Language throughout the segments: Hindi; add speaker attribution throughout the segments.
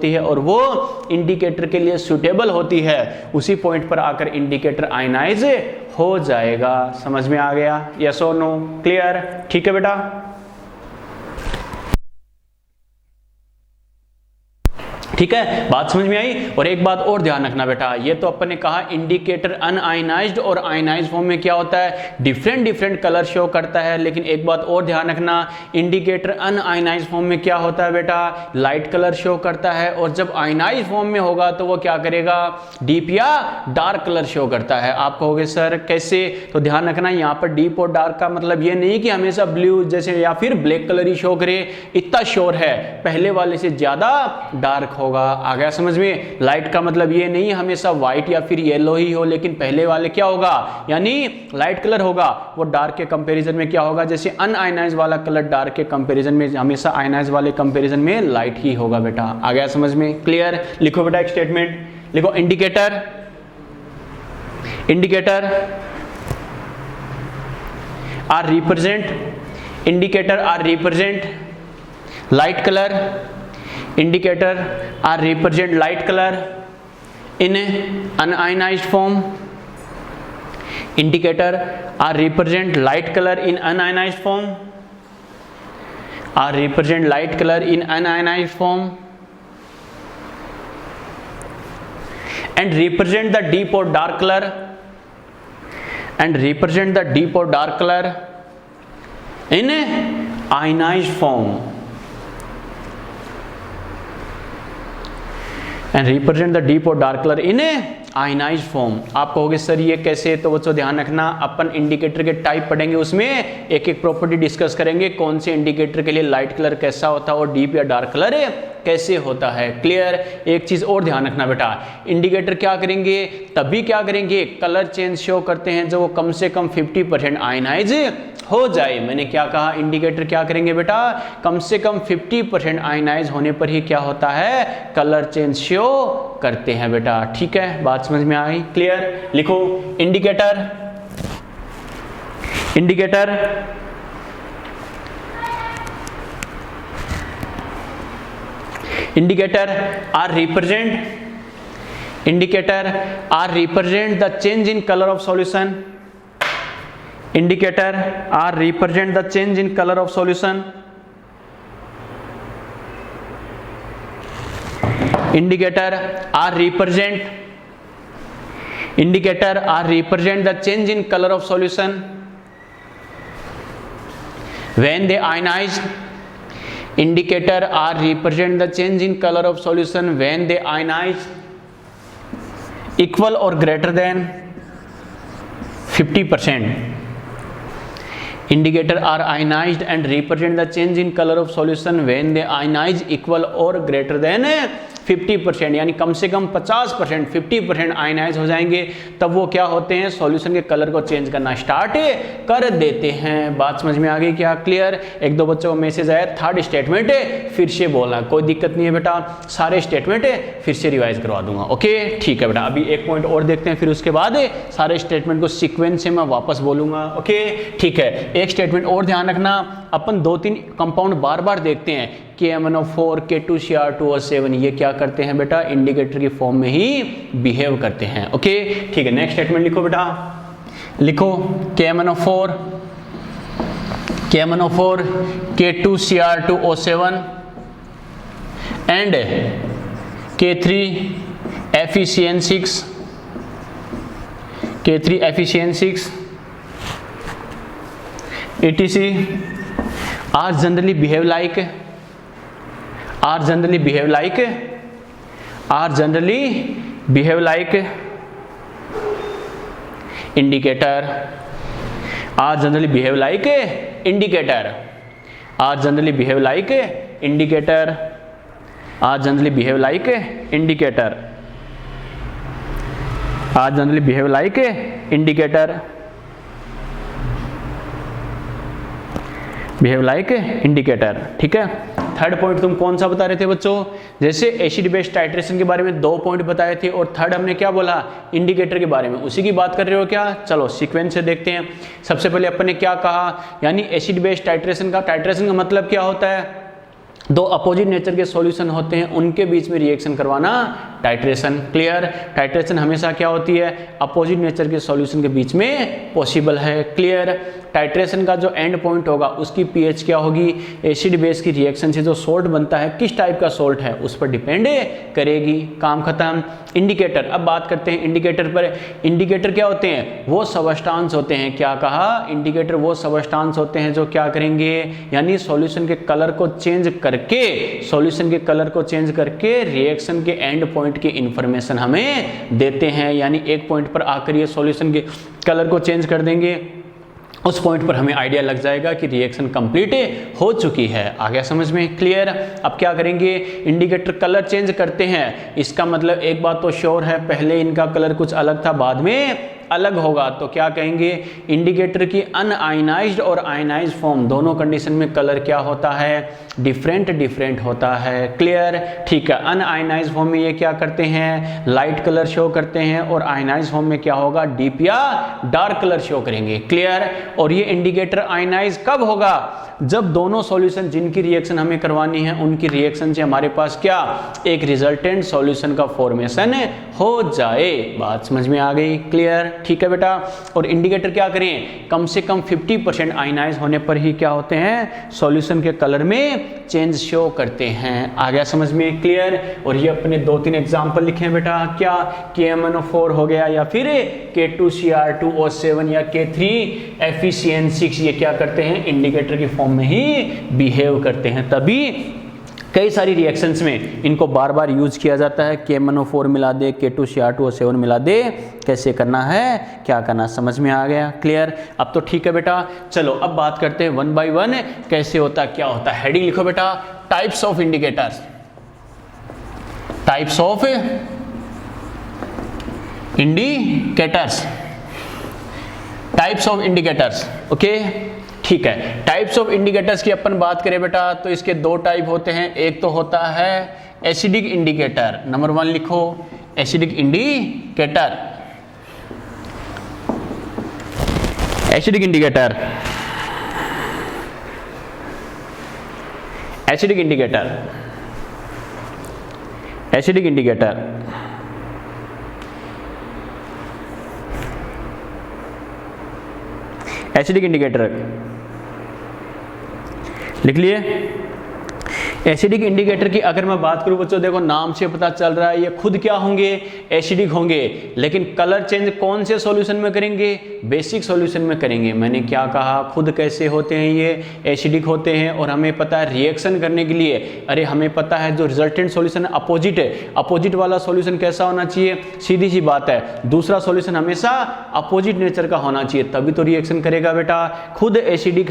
Speaker 1: होती है और वो इंडिकेटर के लिए सूटेबल होती है, उसी पॉइंट पर आकर इंडिकेटर आयनाइज हो जाएगा। समझ में आ गया? यस और नो? क्लियर? ठीक है बेटा। ठीक है, बात समझ में आई? और एक बात और ध्यान रखना बेटा, ये तो अपन ने कहा इंडिकेटर अनआयनाइज्ड और आयनाइज्ड फॉर्म में क्या होता है, डिफरेंट कलर शो करता है। लेकिन एक बात और ध्यान रखना, इंडिकेटर अनआयनाइज्ड फॉर्म में क्या होता है बेटा, लाइट कलर शो करता है, और जब आयनाइज्ड फॉर्म में होगा तो वो क्या करेगा, डीप या डार्क कलर शो करता है। आप कहोगे सर कैसे? तो ध्यान रखना, यहाँ पर डीप और डार्क का मतलब ये नहीं कि हमेशा ब्लू जैसे या फिर ब्लैक कलर ही शो करे, इतना श्योर है, पहले वाले से ज्यादा डार्क होगा। आ गया समझ में? लाइट का मतलब ये नहीं हमेशा व्हाइट या फिर येलो ही हो, लेकिन पहले वाले क्या होगा, यानी लाइट कलर होगा, वो डार्क के कंपैरिजन में क्या होगा, जैसे अनआयनाइज्ड वाला कलर डार्क के कंपैरिजन में हमेशा आयनाइज्ड वाले कंपैरिजन में लाइट ही होगा बेटा। आ गया समझ में? क्लियर? लिखो बेटा एक स्टेटमेंट लिखो, indicator are represent light colour, indicator are represent light color in unionized form. Indicator are represent light color in unionized form. Are represent light color in unionized form. And represent the deep or dark color. And represent the deep or dark color in ionized form. And represent the deep और dark colour in ionized form. आप कहोगे सर ये कैसे? तो बच्चों ध्यान रखना, अपन इंडिकेटर के टाइप पढ़ेंगे, उसमें एक एक प्रॉपर्टी डिस्कस करेंगे, कौन से इंडिकेटर के लिए लाइट कलर कैसा होता है और डीप या डार्क कलर कैसे होता है। क्लियर? एक चीज और ध्यान रखना बेटा, इंडिकेटर क्या करेंगे, तभी क्या करेंगे, कलर चेंज शो करते हैं जब वो कम से कम 50% आयनाइज हो जाए। मैंने क्या कहा, इंडिकेटर क्या करेंगे बेटा, कम से कम 50% आयनाइज होने पर ही क्या होता है, कलर चेंज शो करते हैं बेटा। ठीक है, बात समझ में आई? क्लियर? लिखो indicator are represent the change in color of solution. Indicator are represent the change in color of solution. Indicator are represent the change in color of solution when they ionize. Indicator are represent the change in color of solution when they ionize equal or greater than 50%. Indicator are ionized and represent the change in color of solution when they ionize equal or greater than 50%, यानी कम से कम 50%, 50% आयनाइज हो जाएंगे, तब वो क्या होते हैं, सॉल्यूशन के कलर को चेंज करना स्टार्ट कर देते हैं। बात समझ में आ गई क्या? क्लियर? एक दो बच्चों को मैसेज आया, थर्ड स्टेटमेंट फिर से बोलना, कोई दिक्कत नहीं है बेटा, सारे स्टेटमेंट फिर से रिवाइज करवा दूंगा। ओके ठीक है बेटा, अभी एक पॉइंट और देखते हैं, फिर उसके बाद सारे स्टेटमेंट को सीक्वेंस से मैं वापस बोलूंगा। ओके ठीक है, एक स्टेटमेंट और ध्यान रखना, अपन 2-3 कंपाउंड बार बार देखते हैं, KMnO4, K2Cr2O7, ये क्या करते हैं बेटा, इंडिकेटर की फॉर्म में ही बिहेव करते हैं। ओके ठीक है, नेक्स्ट स्टेटमेंट लिखो बेटा, लिखो KMnO4, K2Cr2O7 and K3FeCN6 etc. are generally behave like indicator, are generally behave like indicator, are generally behave like indicator, are generally behave like indicator, are generally behave like indicator, behave like indicator. ठीक है, थर्ड पॉइंट तुम कौन सा बता रहे थे बच्चों, जैसे एसिड बेस टाइट्रेशन के बारे में 2 पॉइंट बताए थे, और थर्ड हमने क्या बोला, इंडिकेटर के बारे में, उसी की बात कर रहे हो क्या? चलो सीक्वेंस से देखते हैं। सबसे पहले अपन ने क्या कहा, यानी एसिड बेस टाइट्रेशन का मतलब क्या होता है, दो अपोजिट नेचर के सॉल्यूशन होते हैं उनके बीच में रिएक्शन करवाना टाइट्रेशन। क्लियर? टाइट्रेशन हमेशा क्या होती है? अपोजिट नेचर के सॉल्यूशन के बीच में पॉसिबल है। क्लियर? टाइट्रेशन का जो एंड पॉइंट होगा उसकी पीएच क्या होगी? एसिड बेस की रिएक्शन से जो सोल्ट बनता है किस टाइप का सोल्ट है उस पर डिपेंड करेगी। काम खत्म। इंडिकेटर, अब बात करते हैं इंडिकेटर पर। इंडिकेटर क्या होते हैं? वो सबस्टांस होते हैं। क्या कहा? इंडिकेटर वो सबस्टांस होते हैं जो क्या करेंगे, यानी सॉल्यूशन के कलर को चेंज करके रिएक्शन के एंड पॉइंट की इंफॉर्मेशन हमें देते हैं। यानी एक पॉइंट पर आकर ये सॉल्यूशन के कलर को चेंज कर देंगे, उस पॉइंट पर हमें आइडिया लग जाएगा कि रिएक्शन कंप्लीट हो चुकी है। आ गया समझ में? क्लियर? अब क्या करेंगे? इंडिकेटर कलर चेंज करते हैं, इसका मतलब एक बात तो श्योर है, पहले इनका कलर कुछ अलग था, बाद में अलग होगा। तो क्या कहेंगे? इंडिकेटर की अनआयनाइज्ड और आयनाइज्ड फॉर्म दोनों कंडीशन में कलर क्या होता है? डिफरेंट होता है। क्लियर? ठीक है। अनआयनाइज्ड फॉर्म में ये क्या करते हैं? लाइट कलर शो करते हैं, और आयनाइज्ड फॉर्म में क्या होगा? डीप या डार्क कलर शो करेंगे। क्लियर? और ये इंडिकेटर आयनाइज कब होगा? जब दोनों सॉल्यूशन जिनकी रिएक्शन हमें करवानी है उनकी रिएक्शन से हमारे पास क्या, एक रिजल्टेंट सॉल्यूशन का फॉर्मेशन हो जाए। बात समझ में आ गई? क्लियर? ठीक है बेटा। और इंडिकेटर क्या करें? कम से कम 50% आयनाइज होने पर ही क्या होते हैं? सॉल्यूशन के कलर में चेंज शो करते हैं। आ गया समझ में? क्लियर? और ये अपने 2-3 एग्जाम्पल लिखे हैं बेटा। क्या? KMnO4 हो गया, या फिर K2Cr2O7 या K3FeCN6, ये क्या करते हैं? इंडिकेटर की फॉर्म में ही बिहेव करते हैं। तभी कई सारी रिएक्शंस में इनको बार बार यूज किया जाता है। KMnO4 मिला दे, K2Cr2O7 मिला दे, कैसे करना है, क्या करना, समझ में आ गया? क्लियर? अब तो ठीक है बेटा। चलो अब बात करते हैं 1 by 1 कैसे होता, क्या होता है। हेडिंग लिखो बेटा, types of indicators. Types of indicators, types of indicators. Okay, ठीक है। टाइप्स ऑफ इंडिकेटर्स की अपन बात करें बेटा तो इसके 2 टाइप होते हैं। एक तो होता है एसिडिक इंडिकेटर, नंबर 1 लिखो, acidic indicator. Acidic indicator, acidic indicator, acidic indicator. Acidic indicator लिख लिए। एसिडिक इंडिकेटर की अगर मैं बात करूं बच्चों, देखो नाम से पता चल रहा है ये खुद क्या होंगे? एसिडिक होंगे। लेकिन कलर चेंज कौन से सॉल्यूशन में करेंगे? बेसिक सॉल्यूशन में करेंगे। मैंने क्या कहा? खुद कैसे होते हैं ये? एसिडिक होते हैं। और हमें पता है रिएक्शन करने के लिए, अरे हमें पता है जो रिजल्टेंट सॉल्यूशन अपोजिट है, अपोजिट वाला सॉल्यूशन कैसा होना चाहिए? सीधी सी बात है, दूसरा सॉल्यूशन हमेशा अपोजिट नेचर का होना चाहिए, तभी तो रिएक्शन करेगा बेटा। खुद एसिडिक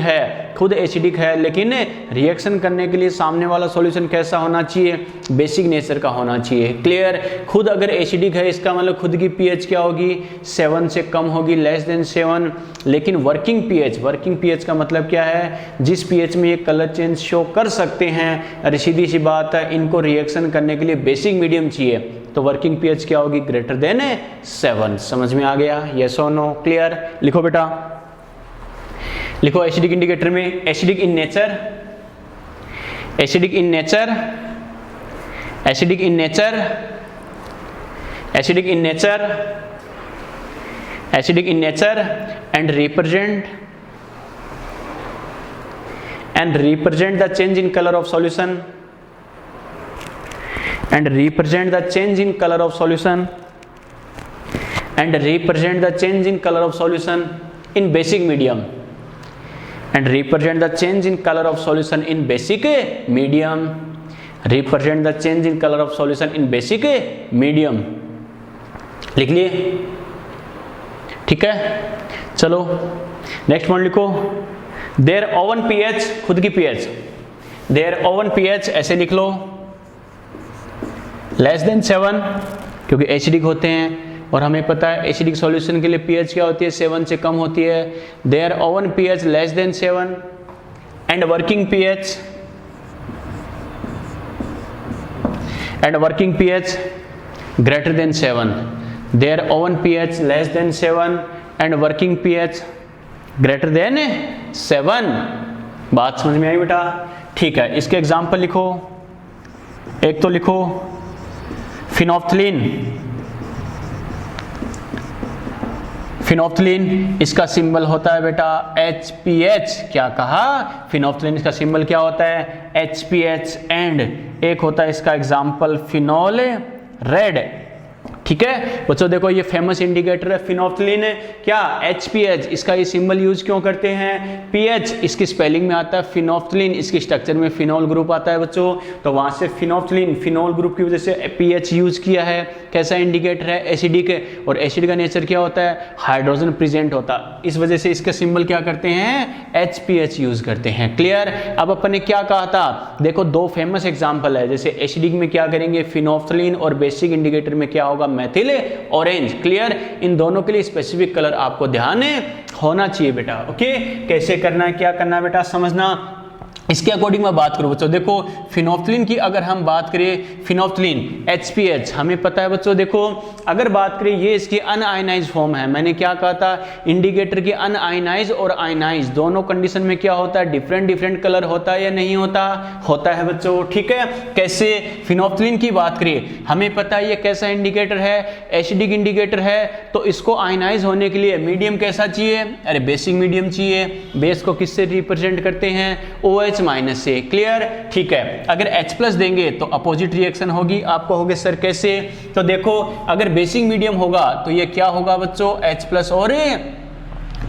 Speaker 1: है, लेकिन रिएक्शन करने के लिए सामने वाला सॉल्यूशन कैसा होना चाहिए? बेसिक नेचर का होना चाहिए। क्लियर? खुद अगर एसिडिक है इसका मतलब खुद की पीएच क्या होगी? 7 से कम होगी, लेस देन 7। लेकिन वर्किंग पीएच का मतलब क्या है? जिस पीएच में ये कलर चेंज शो कर सकते हैं। अरे सीधी सी बात है, इनको रिएक्शन करने के लिए बेसिक मीडियम चाहिए, तो वर्किंग पीएच क्या होगी? Greater than 7। समझ में आ गया? यस और नो? क्लियर? लिखो बेटा, लिखो एसिडिक इंडिकेटर में acidic in nature, acidic in nature, acidic in nature, acidic in nature, acidic in nature, and represent the change in color of solution, and represent the change in color of solution, and represent the change in color of solution in basic medium, and represent the change in color of solution in basic medium, represent the change in color of solution in basic medium। लिख लिए? ठीक है। चलो नेक्स्ट वन लिखो, देयर ओवन पीएच, खुद की पीएच, देयर ओवन पीएच ऐसे लिख लो, लेस देन 7, क्योंकि एसिडिक होते हैं और हमें पता है एसिडिक सॉल्यूशन के लिए पीएच क्या होती है? 7 से कम होती है। Their own pH less than 7 and working pH, and working pH greater than 7। Their own pH less than 7 and working pH greater than 7। बात समझ में आई बेटा? ठीक है, इसके एग्जाम्पल लिखो। एक तो लिखो फिनोफ्थलीन, फिनोफ्थलीन इसका सिंबल होता है बेटा HPH। क्या कहा? फिनोफ्थलीन इसका सिंबल क्या होता है? HPH। एंड एक होता है इसका एग्जाम्पल फिनोल रेड। ठीक है बच्चों, देखो ये फेमस इंडिकेटर है फिनोफ्थलीन, क्या HPH, इसका ये सिंबल यूज क्यों करते हैं? PH इसकी स्पेलिंग में आता है फिनोफ्थलीन, इसकी स्ट्रक्चर में फिनोल ग्रुप आता है बच्चों, तो वहां से फिनोफ्थलीन फिनोल ग्रुप की वजह से PH यूज किया है। कैसा इंडिकेटर है? एसिडिक है, और एसिड का नेचर क्या होता है? हाइड्रोजन प्रेजेंट होता है, इस वजह से इसका सिंबल क्या करते हैं? HPH यूज करते हैं। क्लियर? अब अपन ने क्या कहा था? देखो दो फेमस एग्जाम्पल है, जैसे एसिडिक में क्या करेंगे? फिनोफ्थलीन, और बेसिक इंडिकेटर में क्या होगा? Methyl orange. क्लियर? इन दोनों के लिए स्पेसिफिक कलर आपको ध्यान होना चाहिए बेटा। ओके, कैसे करना है, क्या करना है बेटा, समझना। इसके अकॉर्डिंग मैं बात करूं बच्चों, देखो फिनोफ्थलीन की अगर हम बात करें, फिनोफ्थलीन HPH हमें पता है बच्चों। देखो अगर बात करें, ये इसकी अनआयनाइज फॉर्म है। मैंने क्या कहा था? इंडिकेटर की अनआयनाइज और आयनाइज दोनों कंडीशन में क्या होता है? डिफरेंट डिफरेंट कलर होता है या नहीं होता? होता है बच्चों। ठीक है, कैसे? फिनोफ्थलीन की बात करें, हमें पता है ये कैसा इंडिकेटर है? एसिडिक इंडिकेटर है, तो इसको आयनाइज होने के लिए मीडियम कैसा चाहिए? अरे बेसिक मीडियम चाहिए। बेस को किससे रिप्रेजेंट करते हैं? OH माइनस से। क्लियर? ठीक है, अगर H प्लस देंगे तो अपोजिट रिएक्शन होगी। आपको होगे सर कैसे? तो देखो अगर बेसिक मीडियम होगा तो ये क्या होगा बच्चों? H प्लस और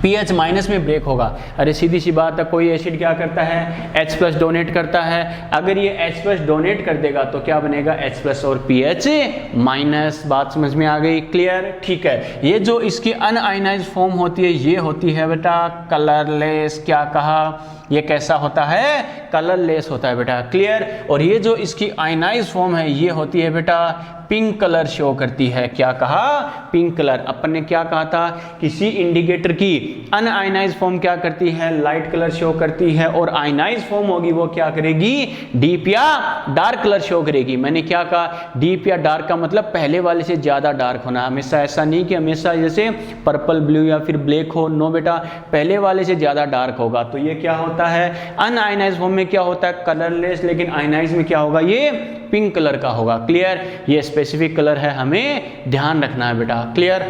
Speaker 1: PH माइनस में ब्रेक होगा। अरे सीधी सी बात है, कोई एसिड क्या करता है? H प्लस डोनेट करता है, अगर ये H प्लस डोनेट कर देगा तो क्या बनेगा? H प्लस और PH माइनस। बात समझ में आ गई? क्लियर? ठीक है, ये जो इसकी अनआयनाइज्ड फॉर्म होती है ये होती है बेटा कलरलेस। क्या कहा? ये कैसा होता है? कलरलेस होता है बेटा। क्लियर? और ये जो इसकी आयनाइज फॉर्म है ये होती है बेटा पिंक कलर शो करती है। क्या कहा? Pink colour. अपन ने क्या कहा था? किसी इंडिकेटर की अनआयनाइज फॉर्म क्या करती है? लाइट कलर शो करती है, और आयनाइज फॉर्म होगी वो क्या करेगी? डीप या डार्क कलर शो करेगी। मैंने क्या कहा? डीप या डार्क का मतलब पहले वाले से ज्यादा डार्क होना। हमेशा ऐसा नहीं कि हमेशा जैसे पर्पल ब्लू या फिर ब्लैक हो, नो बेटा, पहले वाले से ज्यादा डार्क होगा। तो ये क्या होता है? अनआयनाइज फॉर्म में क्या होता है? कलरलेस, लेकिन आयनाइज में क्या होगा? ये पिंक कलर का होगा। क्लियर? ये स्पेसिफिक कलर है, हमें ध्यान रखना है बेटा। क्लियर?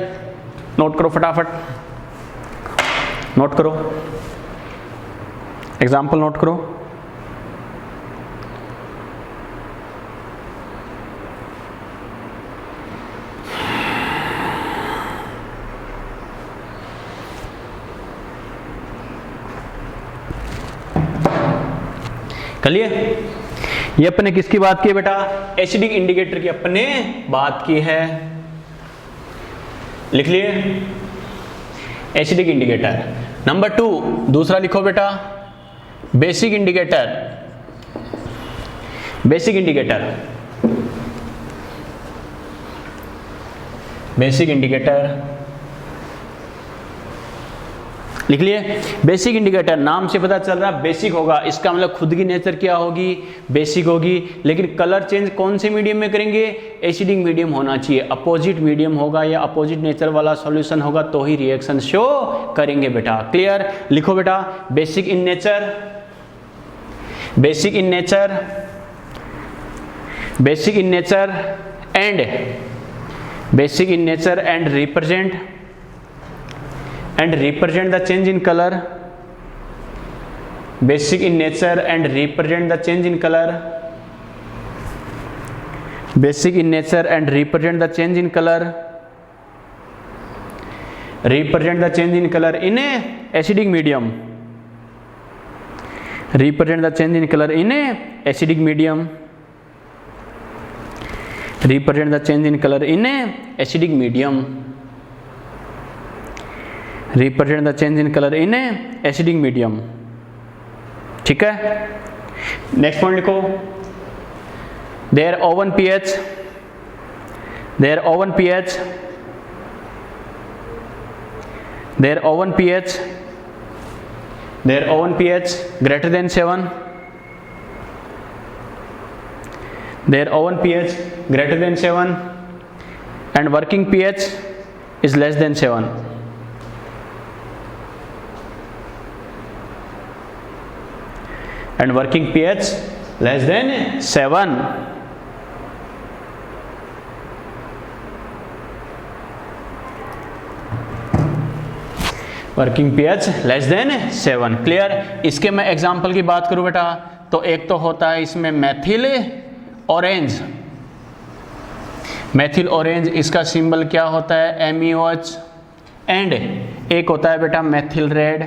Speaker 1: नोट करो फटाफट, नोट करो, एग्जाम्पल नोट करो। चलिए, ये अपने किसकी बात की है बेटा? एसिडिक इंडिकेटर की अपने बात की है। लिख लिए? Acidic indicator. नंबर 2 दूसरा लिखो बेटा basic indicator. Basic indicator, basic indicator लिख लिए? बेसिक इंडिकेटर नाम से पता चल रहा बेसिक होगा, इसका मतलब खुद की नेचर क्या होगी? बेसिक होगी। लेकिन कलर चेंज कौन से मीडियम में करेंगे? एसिडिक मीडियम होना चाहिए। अपोजिट मीडियम होगा या अपोजिट नेचर वाला सॉल्यूशन होगा तो ही रिएक्शन शो करेंगे बेटा। क्लियर? लिखो बेटा basic in nature, basic in nature, basic in nature and basic in nature and represent the change in color. Basic in nature and represent the change in color. Basic in nature and represent the change in color. Represent the change in color in a acidic medium. Represent the change in color in a acidic medium. Represent the change in color in a acidic medium. Represent the change in colour in acidic medium. ठीक है, नेक्स्ट पॉइंट लिखो their own pH, their own pH, their own pH, their own pH greater than 7, their own pH greater than 7 and working pH is less than 7। And working pH less than 7। Working pH less than 7। Clear. इसके मैं एग्जांपल की बात करूं बेटा, तो एक तो होता है इसमें मेथिल ऑरेंज। मेथिल ऑरेंज इसका सिंबल क्या होता है, MeOH। एंड एक होता है बेटा methyl red,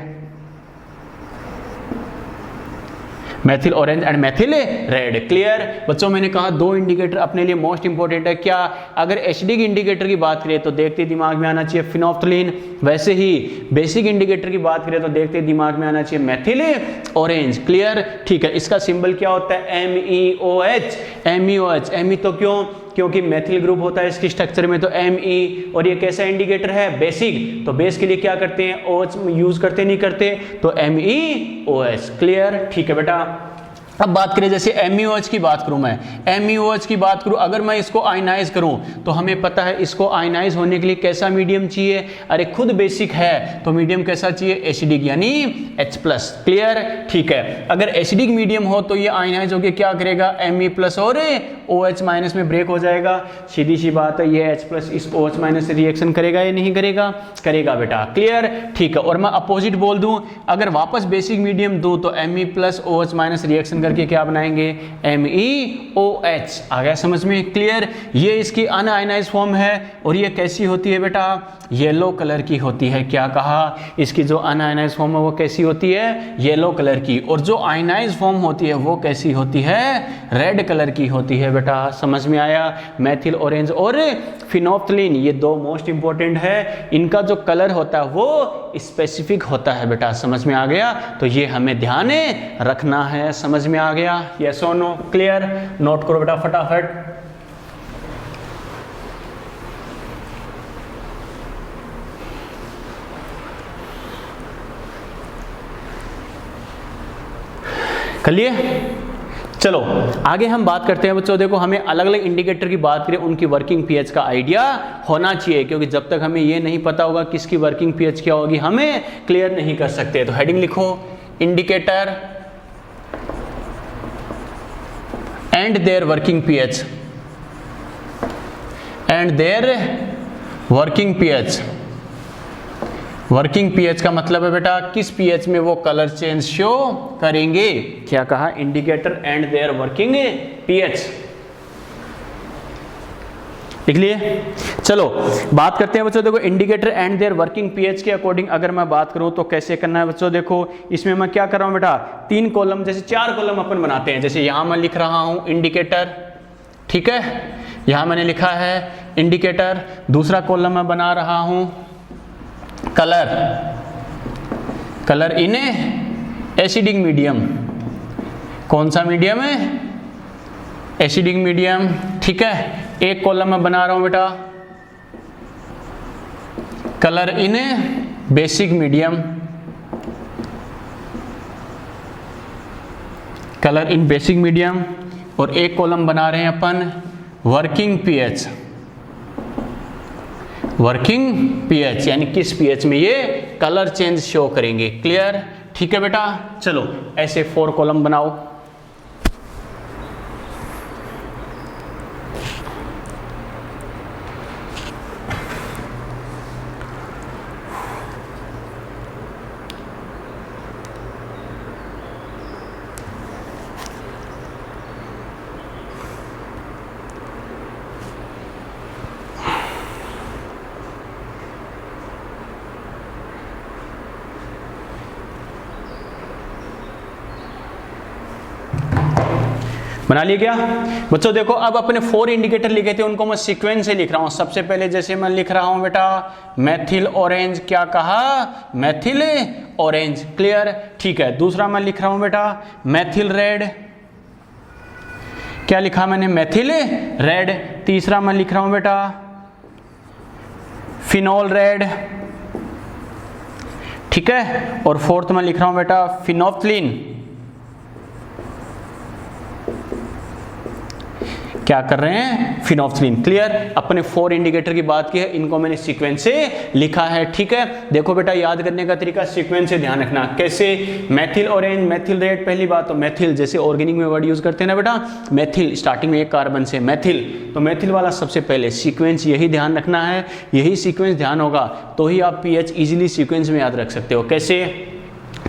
Speaker 1: methyl orange and methyl red. Clear. बच्चों मैंने कहा दो इंडिकेटर अपने लिए मोस्ट इंपॉर्टेंट है। क्या, अगर एचडी इंडिकेटर की बात करें तो देखते दिमाग में आना चाहिए फिनोल्फ्थलीन, वैसे ही बेसिक इंडिकेटर की बात करें तो देखते दिमाग में आना चाहिए मेथिल ऑरेंज। क्लियर। ठीक है। इसका सिंबल क्या होता है, MeOH। MeOH Me तो क्यों, क्योंकि मेथिल ग्रुप होता है इसकी स्ट्रक्चर में, तो Me। और ये कैसा इंडिकेटर है, बेसिक, तो बेस के लिए क्या करते हैं, OH यूज करते नहीं करते, तो MeOH। क्लियर। ठीक है बेटा। अब बात करें जैसे MeOH की बात करूं, मैं MeOH की बात करूं, अगर मैं इसको आयनाइज करूं तो हमें पता है इसको आयनाइज होने के लिए कैसा मीडियम चाहिए, अरे खुद बेसिक है तो मीडियम कैसा चाहिए, एसिडिक यानी H+। क्लियर। ठीक है। अगर एसिडिक मीडियम हो तो ये आयनाइज होकर क्या करेगा, Me+ और OH- में ब्रेक हो जाएगा। सीधी सी बात है, ये H+ इस OH- से रिएक्शन करेगा या नहीं करेगा, करेगा बेटा। क्लियर। ठीक है। और मैं अपोजिट बोल दूं, अगर वापस बेसिक मीडियम दूं तो Me+ OH- रिएक्शन करके क्या बनाएंगे, MeOH। आ गया समझ में। क्लियर। ये इसकी अनआयनाइज्ड फॉर्म है और ये कैसी होती है बेटा, येलो कलर की होती है। क्या कहा, इसकी जो अनआयनाइज्ड फॉर्म है वो कैसी होती है, येलो कलर की, और जो आयनाइज्ड फॉर्म होती है वो कैसी होती है, रेड कलर की होती है बेटा। समझ में आया। मेथिल ऑरेंज और फिनोल्फ्थलीन ये दो मोस्ट इंपॉर्टेंट है, इनका जो कलर होता है वो स्पेसिफिक होता है बेटा। समझ में आ गया। तो ये हमें ध्यान रखना है। समझ में आ गया, यस और नो। क्लियर। नोट करो बेटा फटाफट। कर लिए। चलो आगे हम बात करते हैं बच्चों। देखो हमें अलग अलग इंडिकेटर की बात करें, उनकी वर्किंग pH का आइडिया होना चाहिए, क्योंकि जब तक हमें ये नहीं पता होगा किसकी वर्किंग pH क्या होगी हमें क्लियर नहीं कर सकते। तो हेडिंग लिखो, indicator and their working pH, and their working pH। Working pH का मतलब है बेटा किस pH में वो कलर चेंज शो करेंगे। क्या कहा, indicator and their working pH। लिख लिए। चलो बात करते हैं बच्चों। देखो indicator and their working pH के अकॉर्डिंग अगर मैं बात करूं तो कैसे करना है बच्चों। देखो इसमें मैं क्या कर रहा हूं बेटा, 3 कॉलम, जैसे 4 कॉलम अपन बनाते हैं। जैसे यहां मैं लिख रहा हूं इंडिकेटर, ठीक है, यहां मैंने लिखा है इंडिकेटर। दूसरा कॉलम मैं बना रहा हूं colour, colour in acidic medium. कौन सा मीडियम है, एसिडिक मीडियम। ठीक है। एक कॉलम में बना रहा हूं बेटा कलर इन बेसिक मीडियम, कलर इन बेसिक मीडियम। और एक कॉलम बना रहे हैं अपन वर्किंग pH, वर्किंग pH यानी किस pH में ये कलर चेंज शो करेंगे। क्लियर। ठीक है बेटा। चलो ऐसे 4 कॉलम बनाओ। बना लिया क्या बच्चों। देखो अब अपने 4 इंडिकेटर लिखे थे उनको मैं सीक्वेंस से लिख रहा हूं। सबसे पहले जैसे मैं लिख रहा हूं बेटा मेथिल ऑरेंज। क्या कहा, मेथिल ऑरेंज। क्लियर। ठीक है। दूसरा मैं लिख रहा हूं बेटा मेथिल रेड। क्या लिखा मैंने, मेथिल रेड। तीसरा मैं लिख रहा हूं बेटा फिनोल रेड, ठीक है। और फोर्थ मैं लिख रहा हूं बेटा फिनोल्फ्थलीन। क्या कर रहे हैं, फिनोल्फथालीन। क्लियर, अपने 4 इंडिकेटर की बात की है, इनको मैंने सीक्वेंस से लिखा है। ठीक है, देखो बेटा याद करने का तरीका सीक्वेंस से ध्यान रखना। कैसे, मेथिल ऑरेंज, मेथिल रेड। पहली बात तो मेथिल, जैसे ऑर्गेनिक में वर्ड यूज करते हैं ना बेटा, मेथिल स्टार्टिंग में एक कार्बन से मेथिल, तो मेथिल वाला सबसे पहले सीक्वेंस, यही ध्यान रखना है, यही सीक्वेंस ध्यान होगा तो ही आप पीएच इजीली सीक्वेंस में याद रख सकते हो। कैसे,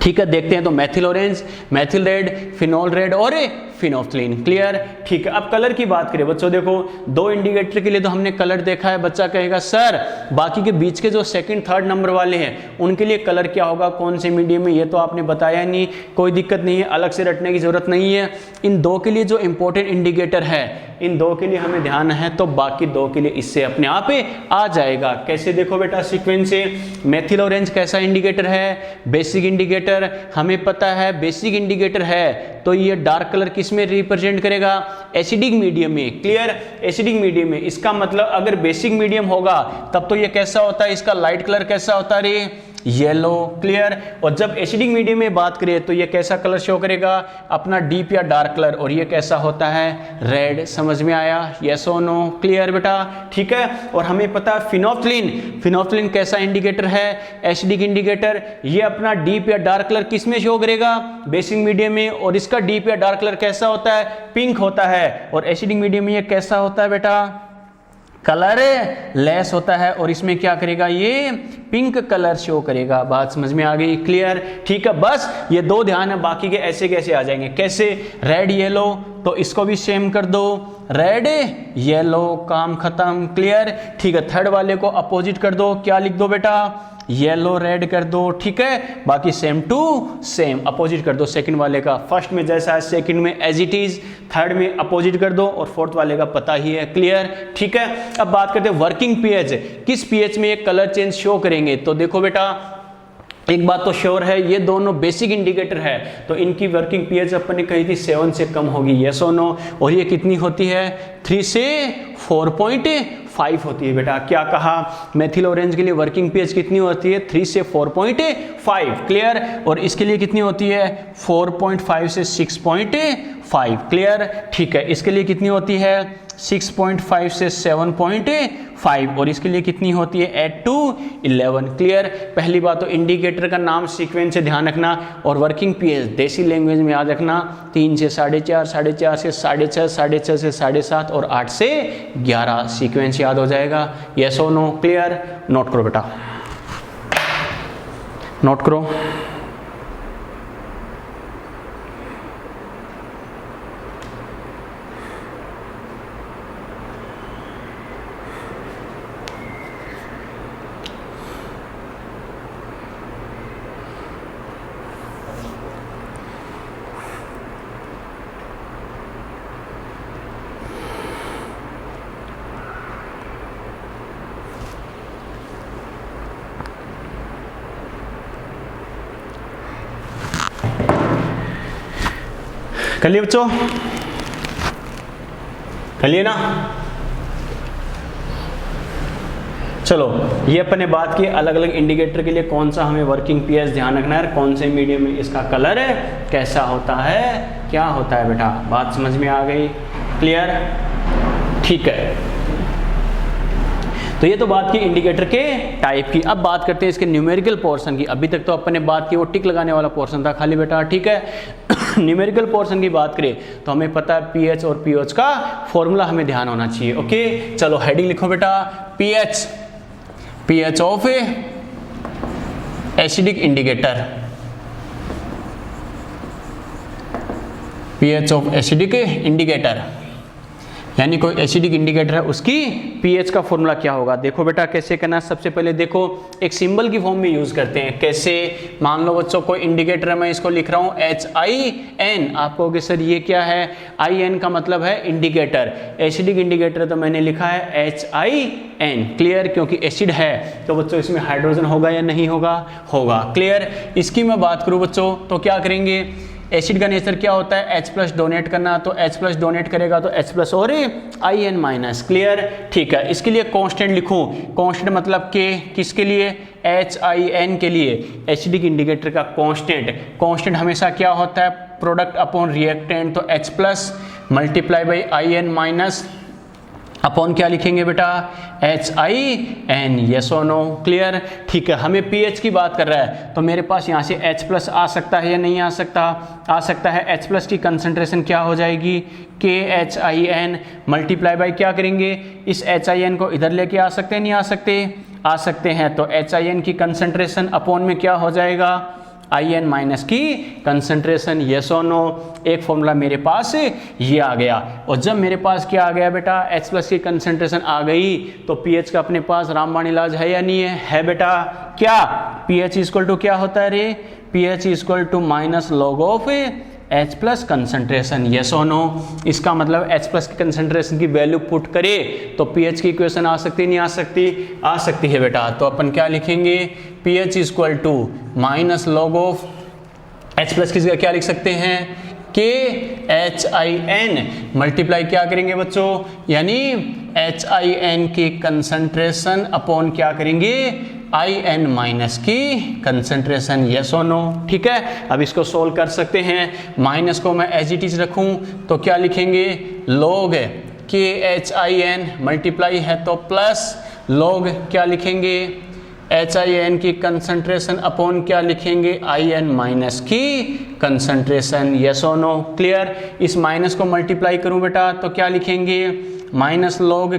Speaker 1: ठीक है, देखते हैं। तो methyl orange, methyl red, phenol red और फिनोल्फथालीन। क्लियर, ठीक है। अब कलर की बात करें बच्चों, देखो 2 इंडिकेटर के लिए तो हमने कलर देखा है। बच्चा कहेगा सर बाकी के बीच के जो सेकंड थर्ड नंबर वाले हैं उनके लिए कलर क्या होगा, कौन से मीडियम में, ये तो आपने बताया नहीं। कोई दिक्कत नहीं है, अलग से रटने की जरूरत नहीं है। इन 2 के लिए जो इंपॉर्टेंट इंडिकेटर है, इन 2 के लिए हमें ध्यान है, तो बाकी 2 के लिए इससे अपने आप आ जाएगा। कैसे, देखो बेटा सीक्वेंस से, मेथिल ऑरेंज कैसा इंडिकेटर है, बेसिक इंडिकेटर। हमें पता है बेसिक इंडिकेटर है तो ये डार्क कलर किस में रिप्रेजेंट करेगा, एसिडिक मीडियम में। क्लियर, एसिडिक मीडियम में। इसका मतलब अगर बेसिक मीडियम होगा तब तो ये कैसा होता है, इसका लाइट कलर कैसा होता है रे, येलो। क्लियर, और जब एसिडिक मीडियम में बात करें तो ये कैसा कलर शो करेगा, अपना डीप या डार्क कलर, और ये कैसा होता है, रेड। समझ में आया, यस और नो। क्लियर बेटा, ठीक है। और हमें पता है फिनोल्फथालीन, फिनोल्फथालीन कैसा इंडिकेटर है, एसिडिक इंडिकेटर। ये अपना डीप या डार्क कलर किस में शो करेगा, बेसिक मीडियम में, और इसका डीप या डार्क कलर कैसा होता है, पिंक होता है। और एसिडिक मीडियम में ये कैसा होता है बेटा, कलर लेस होता है, और इसमें क्या करेगा, ये पिंक कलर शो करेगा। बात समझ में आ गई। क्लियर, ठीक है। बस ये 2 ध्यान है, बाकी के ऐसे कैसे आ जाएंगे। कैसे, रेड येलो, तो इसको भी सेम कर दो, रेड येलो, काम खत्म। क्लियर, ठीक है। थर्ड वाले को अपोजिट कर दो, क्या लिख दो बेटा, येलो रेड कर दो। ठीक है, बाकी सेम टू सेम अपोजिट कर दो सेकंड वाले का। फर्स्ट में जैसा है सेकंड में एज इट इज, थर्ड में अपोजिट कर दो, और फोर्थ वाले का पता ही है। क्लियर, ठीक है। अब बात करते हैं वर्किंग पीएच, किस पीएच में ये कलर चेंज शो करेंगे। तो देखो बेटा एक बात तो श्योर है, ये दोनों बेसिक इंडिकेटर है तो इनकी वर्किंग पीएच अपन ने कही थी 7 से कम होगी, यस और नो। और ये कितनी होती है, 3 से 4.5 होती है बेटा। क्या कहा, मेथिल ऑरेंज के लिए वर्किंग पीएच कितनी होती है, 3 से 4.5। क्लियर, और इसके लिए कितनी होती है, 4.5 से 6.5। क्लियर, ठीक है। इसके लिए कितनी होती है, 6.5 से 7.5, और इसके लिए कितनी होती है, 8 to 11। क्लियर, पहली बात तो इंडिकेटर का नाम सीक्वेंस से ध्यान रखना, और वर्किंग पीएच देसी लैंग्वेज में याद रखना, 3 से 4.5, 4.5 से 6.5, 6.5 से 7.5, और 8 से 11 सीक्वेंस याद हो जाएगा। यस और नो। क्लियर, नोट करो बेटा, नोट करो। कर लिए बच्चों, कर लिए ना। चलो, ये अपन ने बात की अलग अलग इंडिकेटर के लिए कौन सा हमें वर्किंग पीएच ध्यान रखना है, कौन से मीडियम में इसका कलर कैसा होता है, क्या होता है बेटा। बात समझ में आ गई। क्लियर, ठीक है। तो ये तो बात की इंडिकेटर के टाइप की। अब बात करते हैं इसके न्यूमेरिकल पोर्शन की। अभी तक तो अपन ने बात की वो टिक लगाने वाला पोर्शन था खाली बेटा, ठीक है। न्यूमेरिकल पोर्शन की बात करें तो हमें पता है पीएच और पीओएच का फॉर्मूला हमें ध्यान होना चाहिए। ओके, चलो हेडिंग लिखो बेटा, pH, pH of acidic indicator, pH of acidic indicator, यानी कोई एसिडिक इंडिकेटर है उसकी पीएच का फॉर्मूला क्या होगा। देखो बेटा कैसे करना, सबसे पहले देखो एक सिंबल की फॉर्म में यूज करते हैं। कैसे, मान लो बच्चों कोई इंडिकेटर है, मैं इसको लिख रहा हूँ HIN। आपको कि सर ये क्या है, IN का मतलब है इंडिकेटर, एसिडिक इंडिकेटर तो मैंने लिखा है HIN। क्लियर, क्योंकि एसिड है तो बच्चों इसमें हाइड्रोजन होगा या नहीं होगा, होगा। क्लियर, इसकी मैं बात करूँ बच्चों तो क्या करेंगे, एसिड का नेचर क्या होता है, H+ डोनेट करना, तो H+ डोनेट करेगा तो H+ और IN-। क्लियर, ठीक है। इसके लिए कांस्टेंट लिखूं, कांस्टेंट मतलब के, किसके लिए, HIN के लिए, एसिडिक इंडिकेटर का कांस्टेंट। कांस्टेंट हमेशा क्या होता है, प्रोडक्ट अपॉन रिएक्टेंट, तो H+ multiply by i n minus upon क्या लिखेंगे बेटा, HIN, यस और नो, क्लियर। ठीक है, हमें pH की बात कर रहा है तो मेरे पास यहाँ से H प्लस आ सकता है या नहीं आ सकता, आ सकता है। H प्लस की कंसंट्रेशन क्या हो जाएगी, KHIN मल्टीप्लाई बाई क्या करेंगे, इस HIN को इधर लेके आ सकते हैं, नहीं आ सकते, आ सकते हैं। तो HIN की कंसंट्रेशन अपॉन में क्या हो जाएगा, IN माइनस की कंसंट्रेशन, यस और नो। एक फॉर्मूला मेरे पास ये आ गया। और जब मेरे पास क्या आ गया बेटा, H प्लस की कंसंट्रेशन आ गई तो pH का अपने पास रामबाण इलाज है या नहीं है बेटा। क्या pH इक्वल टू क्या होता है रे, pH equal to minus log of H plus concentration, yes और नो। इसका मतलब H प्लस की कंसंट्रेशन की वैल्यू पुट करे तो pH की इक्वेशन आ सकती नहीं आ सकती, आ सकती है बेटा। तो अपन क्या लिखेंगे, pH equal to minus log of H plus की जगह क्या लिख सकते हैं, KHIN मल्टीप्लाई क्या करेंगे बच्चों, यानी HIN की कंसंट्रेशन अपॉन क्या करेंगे, IN माइनस की कंसंट्रेशन, यस और नो। ठीक है, अब इसको सोल्व कर सकते हैं। माइनस को मैं एज इट इज रखूं तो क्या लिखेंगे, लॉग KHIN मल्टीप्लाई है तो प्लस लॉग क्या लिखेंगे, HIN की कंसंट्रेशन अपॉन क्या लिखेंगे, IN माइनस की कंसंट्रेशन, यस और नो, क्लियर। इस माइनस को मल्टीप्लाई करूं बेटा तो क्या लिखेंगे, minus log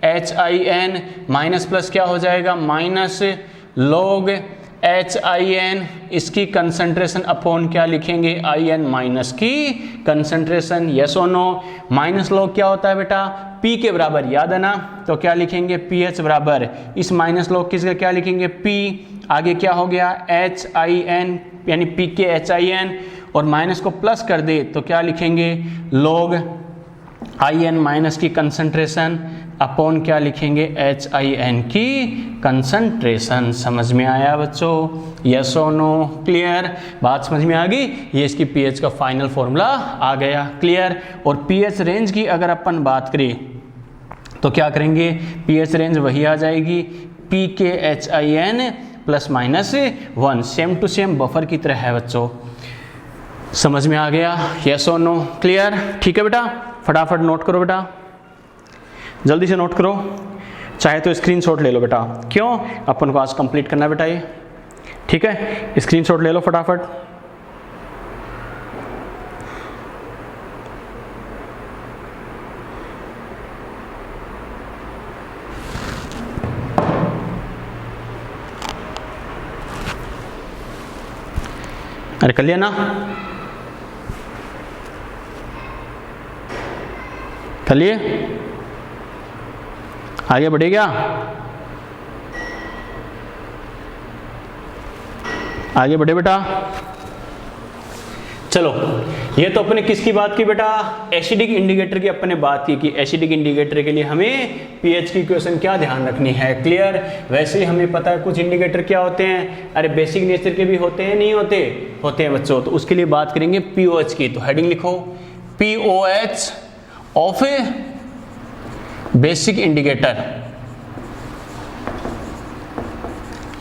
Speaker 1: KHIN minus plus क्या हो जाएगा, माइनस लॉग HIN इसकी कंसंट्रेशन अपॉन क्या लिखेंगे, IN माइनस की कंसंट्रेशन, यस और नो। माइनस लॉग क्या होता है बेटा, P के बराबर, याद है ना, तो क्या लिखेंगे PH बराबर, इस माइनस लॉग की जगह क्या लिखेंगे P, आगे क्या हो गया HIN यानी PKHIN, और माइनस को प्लस कर दे तो क्या लिखेंगे लॉग IN माइनस की कंसंट्रेशन अपॉन क्या लिखेंगे HIN की कंसंट्रेशन। समझ में आया बच्चों, यस और नो, क्लियर। बात समझ में आ गई, ये इसकी pH का फाइनल फॉर्मूला आ गया, क्लियर। और pH रेंज की अगर अपन बात करें तो क्या करेंगे, pH रेंज वही आ जाएगी PKHIN plus minus 1, same to same buffer की तरह है बच्चों। समझ में आ गया, यस और नो, क्लियर। ठीक है बेटा, फटाफट नोट करो बेटा, जल्दी से नोट करो, चाहे तो स्क्रीनशॉट ले लो बेटा। क्यों, अपन को आज कंप्लीट करना है बेटा ये, ठीक है। स्क्रीनशॉट ले लो फटाफट। अरे कर लिया ना, कर लिए, आगे बढ़े क्या, आगे बढ़े बेटा। चलो, ये तो अपने किसकी बात की बेटा, एसिडिक इंडिकेटर की अपने बात की कि एसिडिक इंडिकेटर के लिए हमें pH की इक्वेशन क्या ध्यान रखनी है, क्लियर। वैसे ही हमें पता है कुछ इंडिकेटर क्या होते हैं, अरे बेसिक नेचर के भी होते हैं, नहीं होते, होते हैं बच्चों। तो उसके लिए बात करेंगे POH की, तो हेडिंग लिखो POH ऑफ बेसिक इंडिकेटर,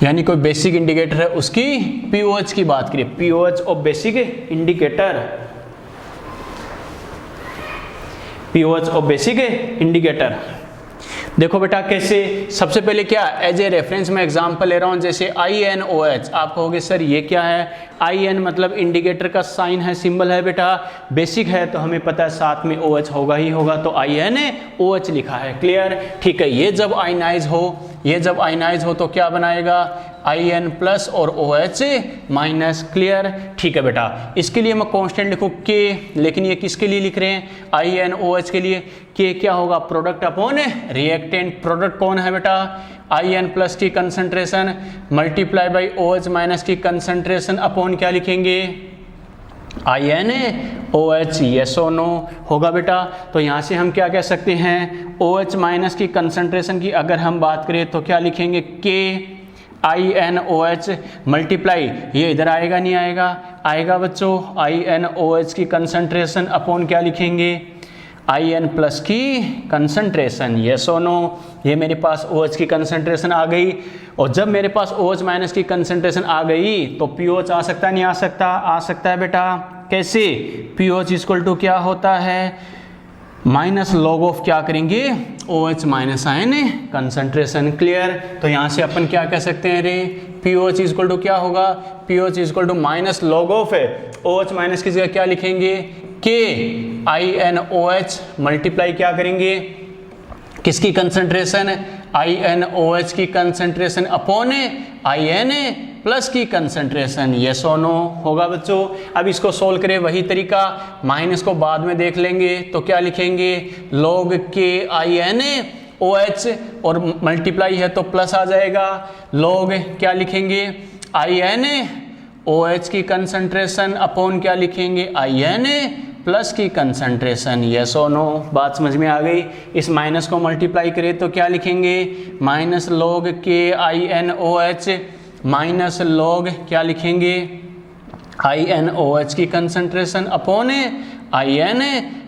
Speaker 1: यानी कोई बेसिक इंडिकेटर है उसकी POH की बात करिए, POH of basic indicator, POH of basic indicator. देखो बेटा कैसे, सबसे पहले क्या, एज ए रेफरेंस में एग्जांपल ले रहा हूं, जैसे INOH, आप कहोगे सर ये क्या है, IN मतलब इंडिकेटर का साइन है, सिंबल है बेटा, बेसिक है तो हमें पता है साथ में OH होगा ही होगा, तो INOH लिखा है, क्लियर। ठीक है, ये जब आयनाइज हो, ये जब आयनाइज हो तो क्या बनाएगा, IN प्लस और OH माइनस, क्लियर। ठीक है बेटा, इसके लिए मैं कांस्टेंट लिखूं K, लेकिन ये किसके लिए लिख रहे हैं, INOH के लिए। K क्या होगा, प्रोडक्ट अपॉन रिएक्टेंट, प्रोडक्ट कौन है बेटा, IN प्लस की concentration multiply by OH minus की कंसंट्रेशन अपॉन क्या लिखेंगे, INOH, यस और नो होगा बेटा। तो यहाँ से हम क्या कह सकते हैं, OH माइनस की कंसंट्रेशन की अगर हम बात करें तो क्या लिखेंगे KINOH मल्टीप्लाई, ये इधर आएगा नहीं आएगा, आएगा बच्चों, INOH की कंसंट्रेशन अपॉन क्या लिखेंगे, IN प्लस की कंसंट्रेशन, यस और नो। ये मेरे पास OH की कंसंट्रेशन आ गई, और जब मेरे पास OH माइनस की कंसंट्रेशन आ गई तो POH आ सकता है नहीं आ सकता, आ सकता है बेटा, कैसे, POH इक्वल टू क्या होता है, माइनस लॉग ऑफ क्या करेंगे, OH minus ion concentration. Clear. तो यहाँ से अपन क्या कह सकते हैं रे, POH इक्वल टू क्या होगा, POH equal to minus log of है OH माइनस की जगह क्या लिखेंगे, KINOH मल्टीप्लाई क्या करेंगे, किसकी कंसंट्रेशन, INOH की कंसंट्रेशन अपॉन IN प्लस की कंसंट्रेशन। यस और नो होगा बच्चों। अब इसको सोल्व करें वही तरीका, माइनस को बाद में देख लेंगे, तो क्या लिखेंगे, log KINOH और मल्टीप्लाई है तो प्लस आ जाएगा, log क्या लिखेंगे, INOH की कंसंट्रेशन अपॉन क्या लिखेंगे, IN प्लस की कंसंट्रेशन। यस और नो, बात समझ में आ गई। इस माइनस को मल्टीप्लाई करें तो क्या लिखेंगे, minus log KINOH minus log क्या लिखेंगे, INOH की कंसंट्रेशन अपॉन IN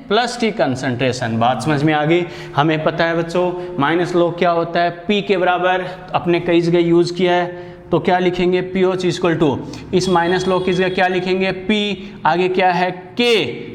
Speaker 1: प्लस की कंसंट्रेशन। बात समझ में आ गई। हमें पता है बच्चों माइनस log क्या होता है, P के बराबर, अपने कई जगह यूज किया है, तो क्या लिखेंगे, POH इक्वल टू, इस माइनस log की जगह क्या लिखेंगे, P आगे क्या है K,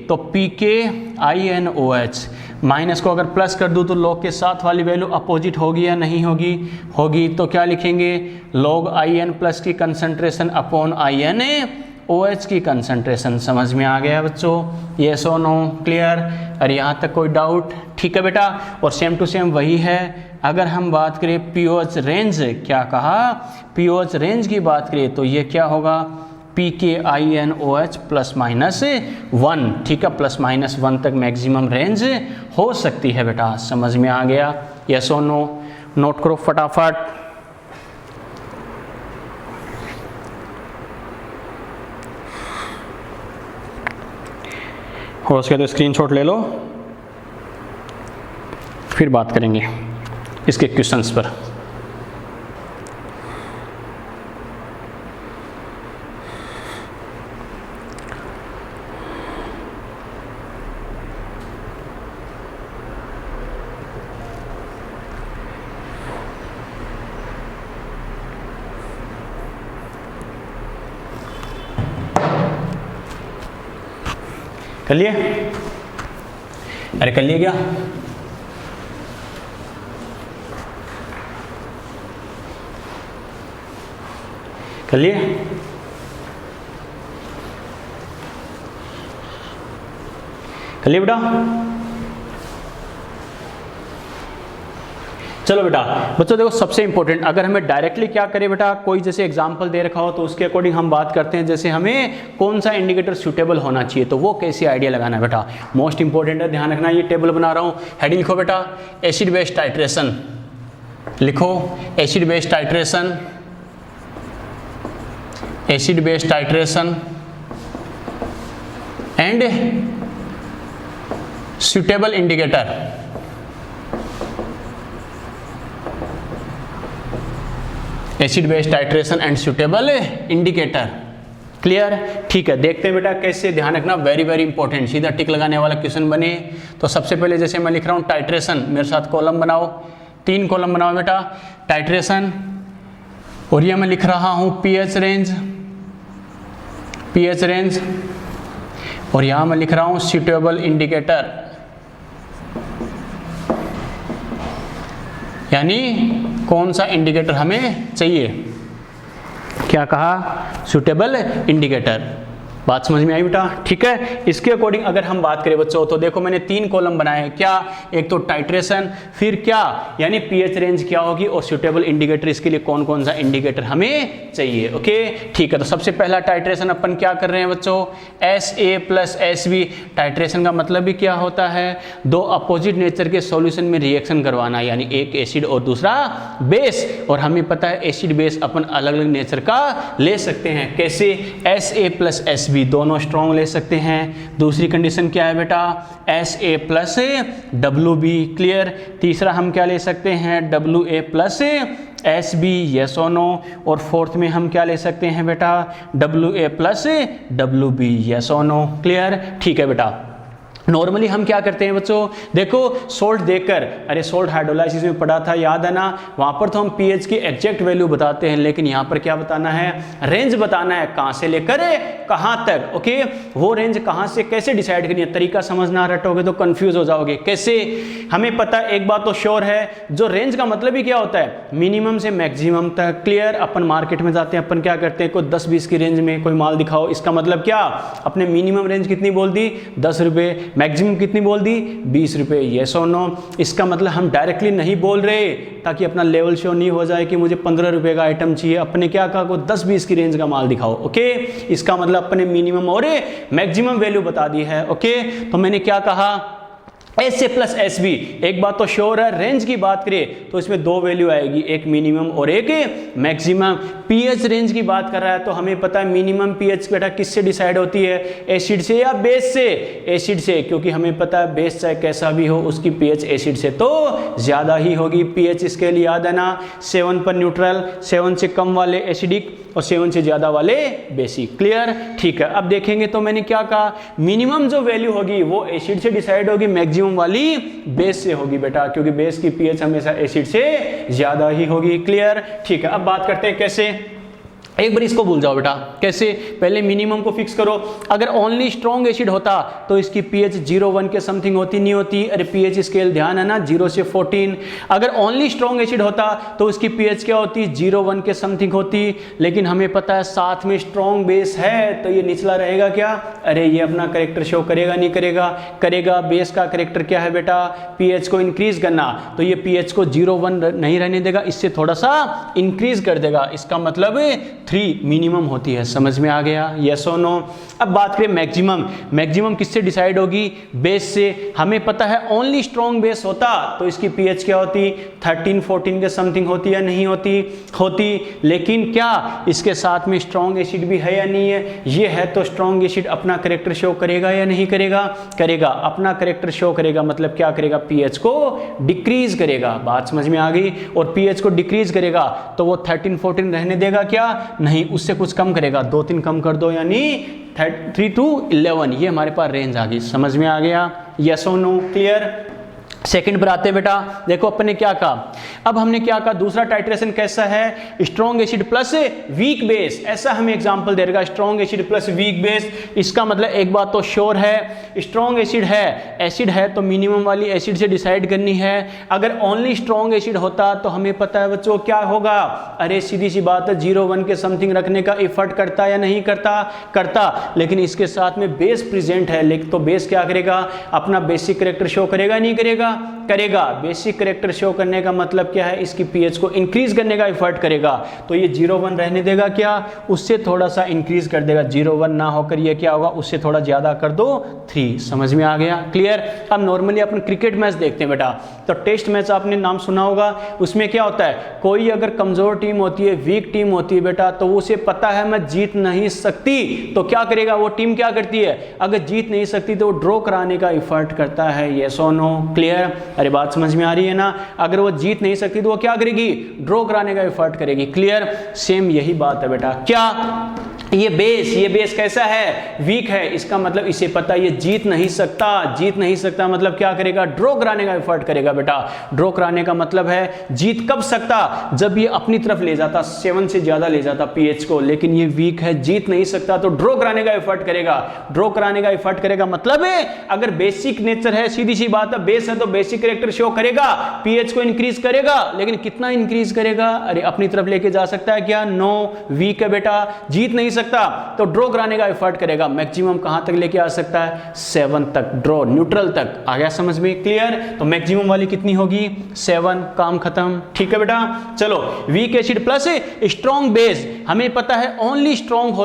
Speaker 1: तो PKINOH। माइनस को अगर प्लस कर दूं तो log के साथ वाली वैल्यू अपोजिट होगी या नहीं होगी, होगी, तो क्या लिखेंगे, log IN प्लस की कंसंट्रेशन अपॉन INOH की कंसंट्रेशन। समझ में आ गया बच्चों, यस और नो, क्लियर। और यहाँ तक कोई डाउट, ठीक है बेटा। और सेम टू सेम वही है, अगर हम बात करें POH रेंज, क्या कहा, POH रेंज की बात करें तो ये क्या होगा, PKINOH प्लस माइनस 1, ठीक है, प्लस माइनस 1 तक मैक्सिमम रेंज हो सकती है बेटा। समझ में आ गया, यस और नो, नोट करो फटाफट। हो सके तो स्क्रीनशॉट ले लो, फिर बात करेंगे इसके क्वेश्चंस पर। कर लिए, अरे कर लिए क्या, कर लिए, कर लिए बेटा। चलो बेटा, बच्चों देखो सबसे इंपॉर्टेंट, अगर हमें डायरेक्टली क्या करें बेटा, कोई जैसे एग्जांपल दे रखा हो तो उसके अकॉर्डिंग हम बात करते हैं, जैसे हमें कौन सा इंडिकेटर सूटेबल होना चाहिए, तो वो कैसे आइडिया लगाना है बेटा, मोस्ट इंपॉर्टेंट है, ध्यान रखना। ये टेबल बना रहा हूँ, हेडिंग लिखो बेटा, एसिड बेस टाइट्रेशन, लिखो acid base titration, acid base titration and suitable indicator. Acid base titration and suitable indicator. Clear, ठीक है। देखते हैं बेटा कैसे, ध्यान रखना, वेरी वेरी इंपॉर्टेंट, सीधा टिक लगाने वाला क्वेश्चन बने। तो सबसे पहले जैसे मैं लिख रहा हूँ टाइट्रेशन, मेरे साथ कॉलम बनाओ, 3 कॉलम बनाओ बेटा, टाइट्रेशन, और ये मैं लिख रहा हूँ पीएच रेंज, पीएच रेंज, और यहाँ मैं लिख रहा हूँ सूटेबल इंडिकेटर, यानी कौन सा इंडिकेटर हमें चाहिए, क्या कहा, सूटेबल इंडिकेटर। बात समझ में आई बेटा, ठीक है। इसके अकॉर्डिंग अगर हम बात करें बच्चों, तो देखो मैंने 3 कॉलम बनाए, क्या, एक तो टाइट्रेशन, फिर क्या, यानी पीएच रेंज क्या होगी, और सूटेबल इंडिकेटर, इसके लिए कौन कौन सा इंडिकेटर हमें चाहिए। ओके, ठीक है। तो सबसे पहला टाइट्रेशन अपन क्या कर रहे हैं बच्चों, SA प्लस SB। टाइट्रेशन का मतलब भी क्या होता है, 2 अपोजिट नेचर के सॉल्यूशन में रिएक्शन करवाना, यानी एक एसिड और दूसरा बेस। और हमें पता है एसिड बेस अपन अलग अलग नेचर का ले सकते हैं, कैसे, SA प्लस SB दोनों स्ट्रॉन्ग ले सकते हैं। दूसरी कंडीशन क्या है बेटा, SA प्लस WB। क्लियर। तीसरा हम क्या ले सकते हैं, WA प्लस SB, यस और नो। और फोर्थ में हम क्या ले सकते हैं बेटा, WA प्लस WB, यस और नो। क्लियर, ठीक है बेटा। नॉर्मली हम क्या करते हैं बच्चों, देखो सोल्ट देखकर, अरे सोल्ट हाइड्रोलाइसिस में पढ़ा था याद है ना, वहां पर तो हम पीएच की एग्जैक्ट वैल्यू बताते हैं, लेकिन यहां पर क्या बताना है, रेंज बताना है, कहां से लेकर कहां तक। ओके, वो रेंज कहां से कैसे डिसाइड करनी है, तरीका समझना रटोगे तो कंफ्यूज हो जाओगे। कैसे, हमें पता है, एक बात तो श्योर है, जो रेंज का मतलब ही क्या होता है, मिनिमम से मैक्सिमम तक। क्लियर, अपन मार्केट में जाते हैं, अपन क्या करते हैं, कोई 10-20 की रेंज में कोई माल दिखाओ, इसका मतलब क्या, अपने मिनिमम रेंज कितनी बोल दी, 10 रुपये, मैक्सिमम कितनी बोल दी, 20 रुपये। येस और नो, इसका मतलब हम डायरेक्टली नहीं बोल रहे ताकि अपना लेवल शो नहीं हो जाए कि मुझे 15 रुपये का आइटम चाहिए, अपने क्या कहा, को 10-20 की रेंज का माल दिखाओ। ओके, इसका मतलब अपने मिनिमम और मैक्सिमम वैल्यू बता दी है। ओके, तो मैंने क्या कहा, S A plus S B. एक बात तो श्योर है, रेंज की बात करें तो इसमें दो वैल्यू आएगी, एक मिनिमम और एक मैक्सिमम। पीएच रेंज की बात कर रहा है तो हमें पता है मिनिमम पीएच बेटा किससे डिसाइड होती है, एसिड से या बेस से, एसिड से, क्योंकि हमें पता है बेस चाहे कैसा भी हो उसकी पीएच एसिड से तो ज्यादा ही होगी। पीएच इसके लिए याद है ना, 7 पर न्यूट्रल, 7 से कम वाले एसिडिक और 7 से ज्यादा वाले बेसिक। क्लियर, ठीक है। अब देखेंगे तो मैंने क्या कहा, मिनिमम जो वैल्यू होगी वो एसिड से डिसाइड होगी, मैक्सिमम वाली बेस से होगी बेटा, क्योंकि बेस की पीएच हमेशा एसिड से ज्यादा ही होगी। क्लियर, ठीक है। अब बात करते हैं कैसे, एक बार इसको भूल जाओ बेटा, कैसे, पहले मिनिमम को फिक्स करो। अगर ओनली स्ट्रॉन्ग एसिड होता तो इसकी पीएच 0-1 के समथिंग होती, नहीं होती, अरे पीएच स्केल ध्यान है ना, 0 से 14। अगर ओनली स्ट्रॉन्ग एसिड होता तो इसकी पीएच क्या होती, 0-1 के समथिंग होती, लेकिन हमें पता है साथ में स्ट्रॉन्ग बेस है तो ये निचला रहेगा क्या, अरे ये अपना करेक्टर शो करेगा नहीं करेगा, करेगा। बेस का करेक्टर क्या है बेटा, पीएच को इंक्रीज करना, तो ये पीएच को 0-1 नहीं रहने देगा, इससे थोड़ा सा इंक्रीज कर देगा, इसका मतलब 3 मिनिमम होती है। समझ में आ गया, यस और नो। अब बात करें मैक्सिमम, मैक्सिमम किससे डिसाइड होगी, बेस से। हमें पता है ओनली स्ट्रॉन्ग बेस होता तो इसकी पीएच क्या होती, 13-14 के समथिंग होती या नहीं होती, होती, लेकिन क्या इसके साथ में स्ट्रॉन्ग एसिड भी है या नहीं है, ये है तो स्ट्रॉन्ग एसिड अपना करेक्टर शो करेगा या नहीं करेगा, करेगा, अपना करेक्टर शो करेगा, मतलब क्या करेगा, पीएच को डिक्रीज करेगा। बात समझ में आ गई, और पीएच को डिक्रीज करेगा तो वो 13-14 रहने देगा क्या, नहीं, उससे कुछ कम करेगा, 2-3 कम कर दो, यानी 3 to 11, ये हमारे पास रेंज आ गई। समझ में आ गया, यस और नो। क्लियर, सेकंड पर आते हैं बेटा, देखो अपन ने क्या कहा, अब हमने क्या कहा, दूसरा टाइट्रेशन कैसा है, strong acid plus weak base, ऐसा हमें एग्जांपल दे रहा, strong acid plus weak base. इसका मतलब एक बात तो श्योर है, स्ट्रॉन्ग एसिड है तो मिनिमम वाली एसिड से डिसाइड करनी है। अगर ओनली स्ट्रॉन्ग एसिड होता तो हमें पता है बच्चों क्या होगा, अरे सीधी सी बात है, 0-1 के समथिंग रखने का इफर्ट करता या नहीं करता, करता, लेकिन इसके साथ में बेस प्रेजेंट है, लेकिन तो बेस क्या करेगा, अपना बेसिक करेक्टर शो करेगा नहीं करेगा, करेगा। बेसिक करेक्टर शो करने का मतलब क्या है, इसकी पीएच को इंक्रीज करने का एफर्ट करेगा, तो ये 0-1 रहने देगा क्या, उससे थोड़ा सा इंक्रीज कर देगा, 0-1 ना होकर ये क्या होगा, उससे थोड़ा ज्यादा कर दो, 3। समझ में आ गया, क्लियर। अब नॉर्मली अपन क्रिकेट मैच देखते हैं बेटा, तो टेस्ट मैच आपने नाम सुना होगा, उसमें क्या होता है, कोई अगर कमजोर टीम होती है, वीक टीम होती है बेटा, तो उसे पता है मैं जीत नहीं सकती, तो क्या करेगा, वो टीम क्या करती है, अगर जीत नहीं सकती तो वो ड्रॉ कराने का एफर्ट करता है। यस और नो, क्लियर। अरे बात समझ में आ रही है ना, अगर वो जीत नहीं सकती तो वो क्या करेगी, ड्रॉ कराने का एफर्ट करेगी। क्लियर, सेम यही बात है बेटा। क्या, ये बेस कैसा है, वीक है, इसका मतलब इसे पता है ये जीत नहीं सकता, मतलब क्या करेगा, ड्रॉ कराने का एफर्ट करेगा बेटा। ड्रॉ कराने का मतलब है जीत कब सकता, जब ये अपनी तरफ ले जाता, 7 से ज्यादा ले जाता पीएच को, लेकिन ये वीक है, जीत नहीं सकता, तो ड्रॉ कराने का एफर्ट करेगा। ड्रॉ कराने का एफर्ट करेगा मतलब है, अगर बेसिक नेचर है, सीधी सी बात है, बेस है तो बेसिक कैरेक्टर शो करेगा, पीएच को इंक्रीज करेगा, लेकिन कितना इंक्रीज करेगा, अरे अपनी तरफ लेके जा सकता है क्या, नो, वीक है बेटा, जीत नहीं सकता, तो ड्रॉ कराने का एफर्ट करेगा। मैक्सिमम कहां तक लेके आ सकता है, 7 तक, ड्रॉ न्यूट्रल तक। आ गया समझ में, क्लियर। तो मैक्सिमम वाली कितनी होगी, 7, काम खत्म। ठीक है बेटा, चलो, weak acid plus strong base, हमें पता है ओनली स्ट्रॉन्ग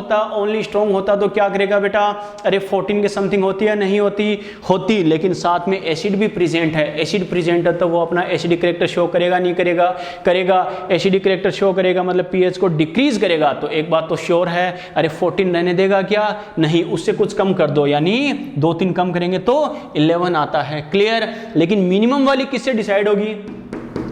Speaker 1: होता तो क्या करेगा बेटा, अरे 14 के समथिंग होती है नहीं होती, लेकिन साथ में एसिड भी प्रेजेंट है, एसिड प्रेजेंट है तो वो अपना एसिडिक कैरेक्टर शो करेगा नहीं करेगा, एसिडिक कैरेक्टर शो करेगा मतलब पीएच को डिक्रीज करेगा। तो एक बात तो श्योर है, अरे 14 रहने देगा क्या, नहीं, उससे कुछ कम कर दो, यानी 2-3 कम करेंगे तो 11 आता है। क्लियर, लेकिन मिनिमम वाली किससे डिसाइड होगी,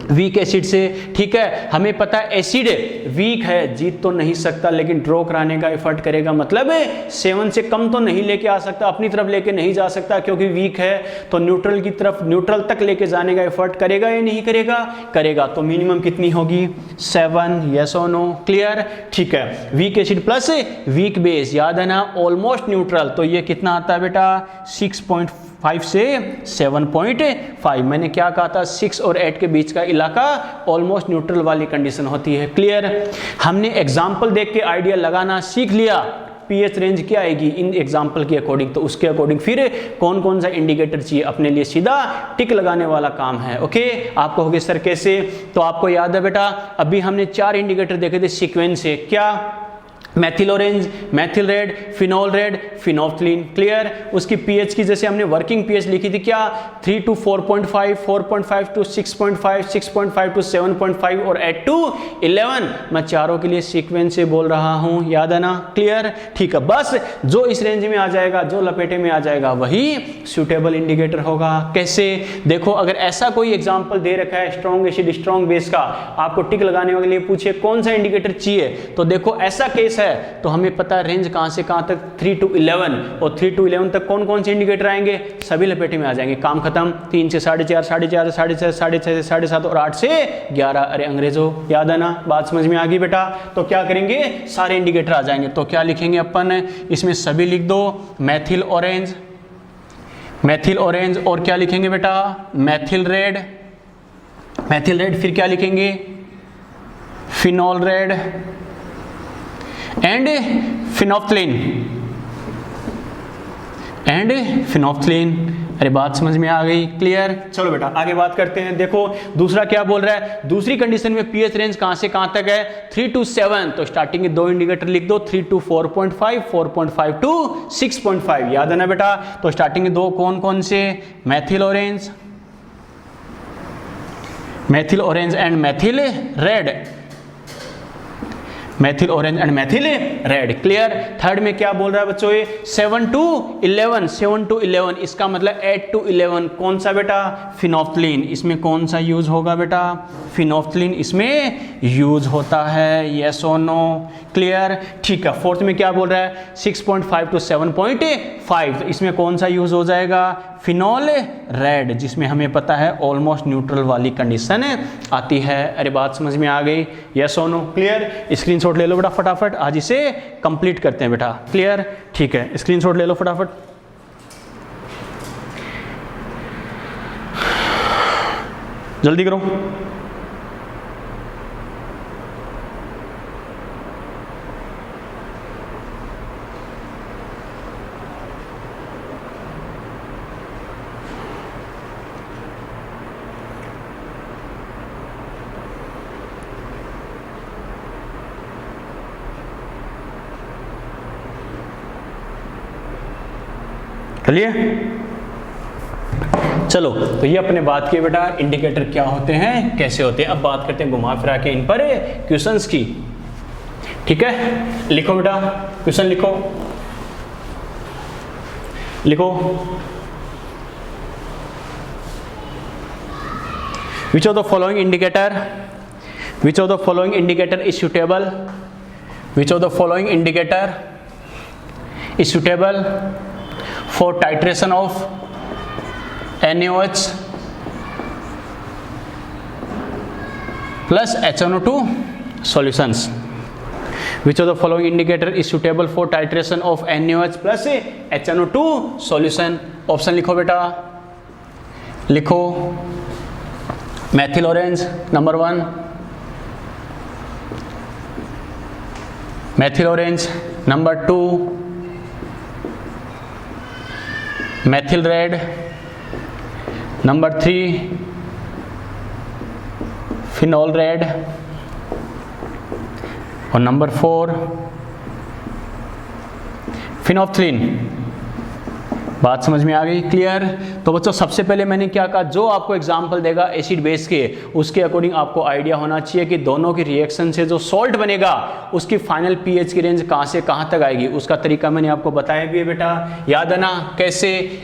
Speaker 1: वीक एसिड से, ठीक है। हमें पता है एसिड वीक है, जीत तो नहीं सकता लेकिन ड्रॉ कराने का एफर्ट करेगा, मतलब 7 से कम तो नहीं लेके आ सकता, अपनी तरफ लेके नहीं जा सकता क्योंकि वीक है, तो न्यूट्रल की तरफ, न्यूट्रल तक लेके जाने का एफर्ट करेगा या नहीं करेगा, करेगा। तो मिनिमम कितनी होगी 7, यस और नो, क्लियर, ठीक है। Weak acid plus weak base, याद है ना, ऑलमोस्ट न्यूट्रल, तो ये कितना आता है बेटा 6.5 से 7.5। मैंने क्या कहा था, 6 और 8 के बीच का इलाका ऑलमोस्ट न्यूट्रल वाली कंडीशन होती है, क्लियर। हमने एग्जाम्पल देख के आइडिया लगाना सीख लिया, पीएच रेंज क्या आएगी इन एग्जाम्पल के अकॉर्डिंग, तो उसके अकॉर्डिंग फिर कौन कौन सा इंडिकेटर चाहिए अपने लिए, सीधा टिक लगाने वाला काम है, ओके। आपको होगे सर कैसे, तो आपको याद है बेटा अभी हमने 4 इंडिकेटर देखे थे सीक्वेंस से, क्या, Maithil orange, Maithil red, phenol red, phenolphthalein, clear. उसकी पीएच की जैसे हमने वर्किंग पीएच लिखी थी क्या, 3 to 4.5, 4.5 to 6.5, 6.5 to 7.5 और 8 to 11। मैं चारों के लिए सीक्वेंस से बोल रहा हूं, याद है ना, क्लियर, ठीक है। बस जो इस रेंज में आ जाएगा, जो लपेटे में आ जाएगा वही सुटेबल इंडिकेटर होगा। कैसे, देखो अगर ऐसा कोई एग्जाम्पल दे रखा है स्ट्रॉन्ग एसिड स्ट्रॉन्ग बेस का, आपको टिक लगाने के लिए पूछे कौन सा इंडिकेटर चाहिए, तो देखो ऐसा केस है तो हमें पता है रेंज कहां से कहां तक, 3 to 11, और 3 to 11 तक कौन कौन से इंडिकेटर आएंगे, सभी लपेटे में आ जाएंगे, काम खत्म। 3 से 4.5, 4.5 से 6.5, 6.5 से 7.5 और 8 से 11। अरे अंग्रेजों, याद है ना, बात समझ में आ गई बेटा। तो क्या करेंगे, सारे इंडिकेटर आ जाएंगे, तो क्या लिखेंगे अपन, इसमें सभी लिख दो, मैथिल ऑरेंज, मैथिल ऑरेंज, और क्या लिखेंगे बेटा, मैथिल रेड, मैथिल रेड, फिर क्या लिखेंगे, phenol red and phenolphthalein, and phenolphthalein. अरे बात समझ में आ गई, क्लियर। चलो बेटा आगे बात करते हैं। देखो दूसरा क्या बोल रहा है, दूसरी कंडीशन में पीएच रेंज कहां से कहां तक है, 3 to 7, तो स्टार्टिंग के 2 इंडिकेटर लिख दो, 3 to 4.5, 4.5 to 6.5, याद है ना बेटा। तो स्टार्टिंग के 2 कौन कौन से, Maithil orange, Maithil orange and Maithil red, Maithil orange and Maithil red, clear. Third में क्या बोल रहा है बच्चों, 7 to 11, 7 to 11, इसका मतलब 8 to 11 कौन सा बेटा, फिनोफ्थलीन। इसमें कौन सा यूज होगा बेटा, फिनोफ्थलीन इसमें यूज होता है, यस और नो, क्लियर, ठीक है। फोर्थ में क्या बोल रहा है, 6.5 to 7.5, इसमें कौन सा यूज हो जाएगा, फिनॉल रेड, जिसमें हमें पता है ऑलमोस्ट न्यूट्रल वाली कंडीशन आती है। अरे बात समझ में आ गई, यस और नो, क्लियर। स्क्रीनशॉट ले लो बेटा फटाफट, आज इसे कंप्लीट करते हैं बेटा, क्लियर, ठीक है। स्क्रीनशॉट ले लो फटाफट, जल्दी करो। चलिए चलो, तो ये अपने बात की बेटा इंडिकेटर क्या होते हैं, कैसे होते हैं। अब बात करते हैं घुमा फिरा के इन पर क्वेश्चंस की, ठीक है। लिखो बेटा, क्वेश्चन लिखो, लिखो। Which of the following indicator, which of the following indicator is suitable, which of the following indicator is suitable for titration of NaOH plus HNO2 solutions. Which of the following indicator is suitable for titration of NaOH plus HNO2 solution? Option लिखो बेटा, लिखो। Maithil orange number 1, Maithil orange number 2, Maithil red number 3, phenol red, और नंबर 4 फिनोफ्थलीन। बात समझ में आ गई, क्लियर। तो बच्चों सबसे पहले मैंने क्या कहा, जो आपको एग्जाम्पल देगा एसिड बेस के, उसके अकॉर्डिंग आपको आइडिया होना चाहिए कि दोनों की रिएक्शन से जो सॉल्ट बनेगा उसकी फाइनल पीएच की रेंज कहाँ से कहाँ तक आएगी। उसका तरीका मैंने आपको बताया भी है बेटा, याद है ना कैसे।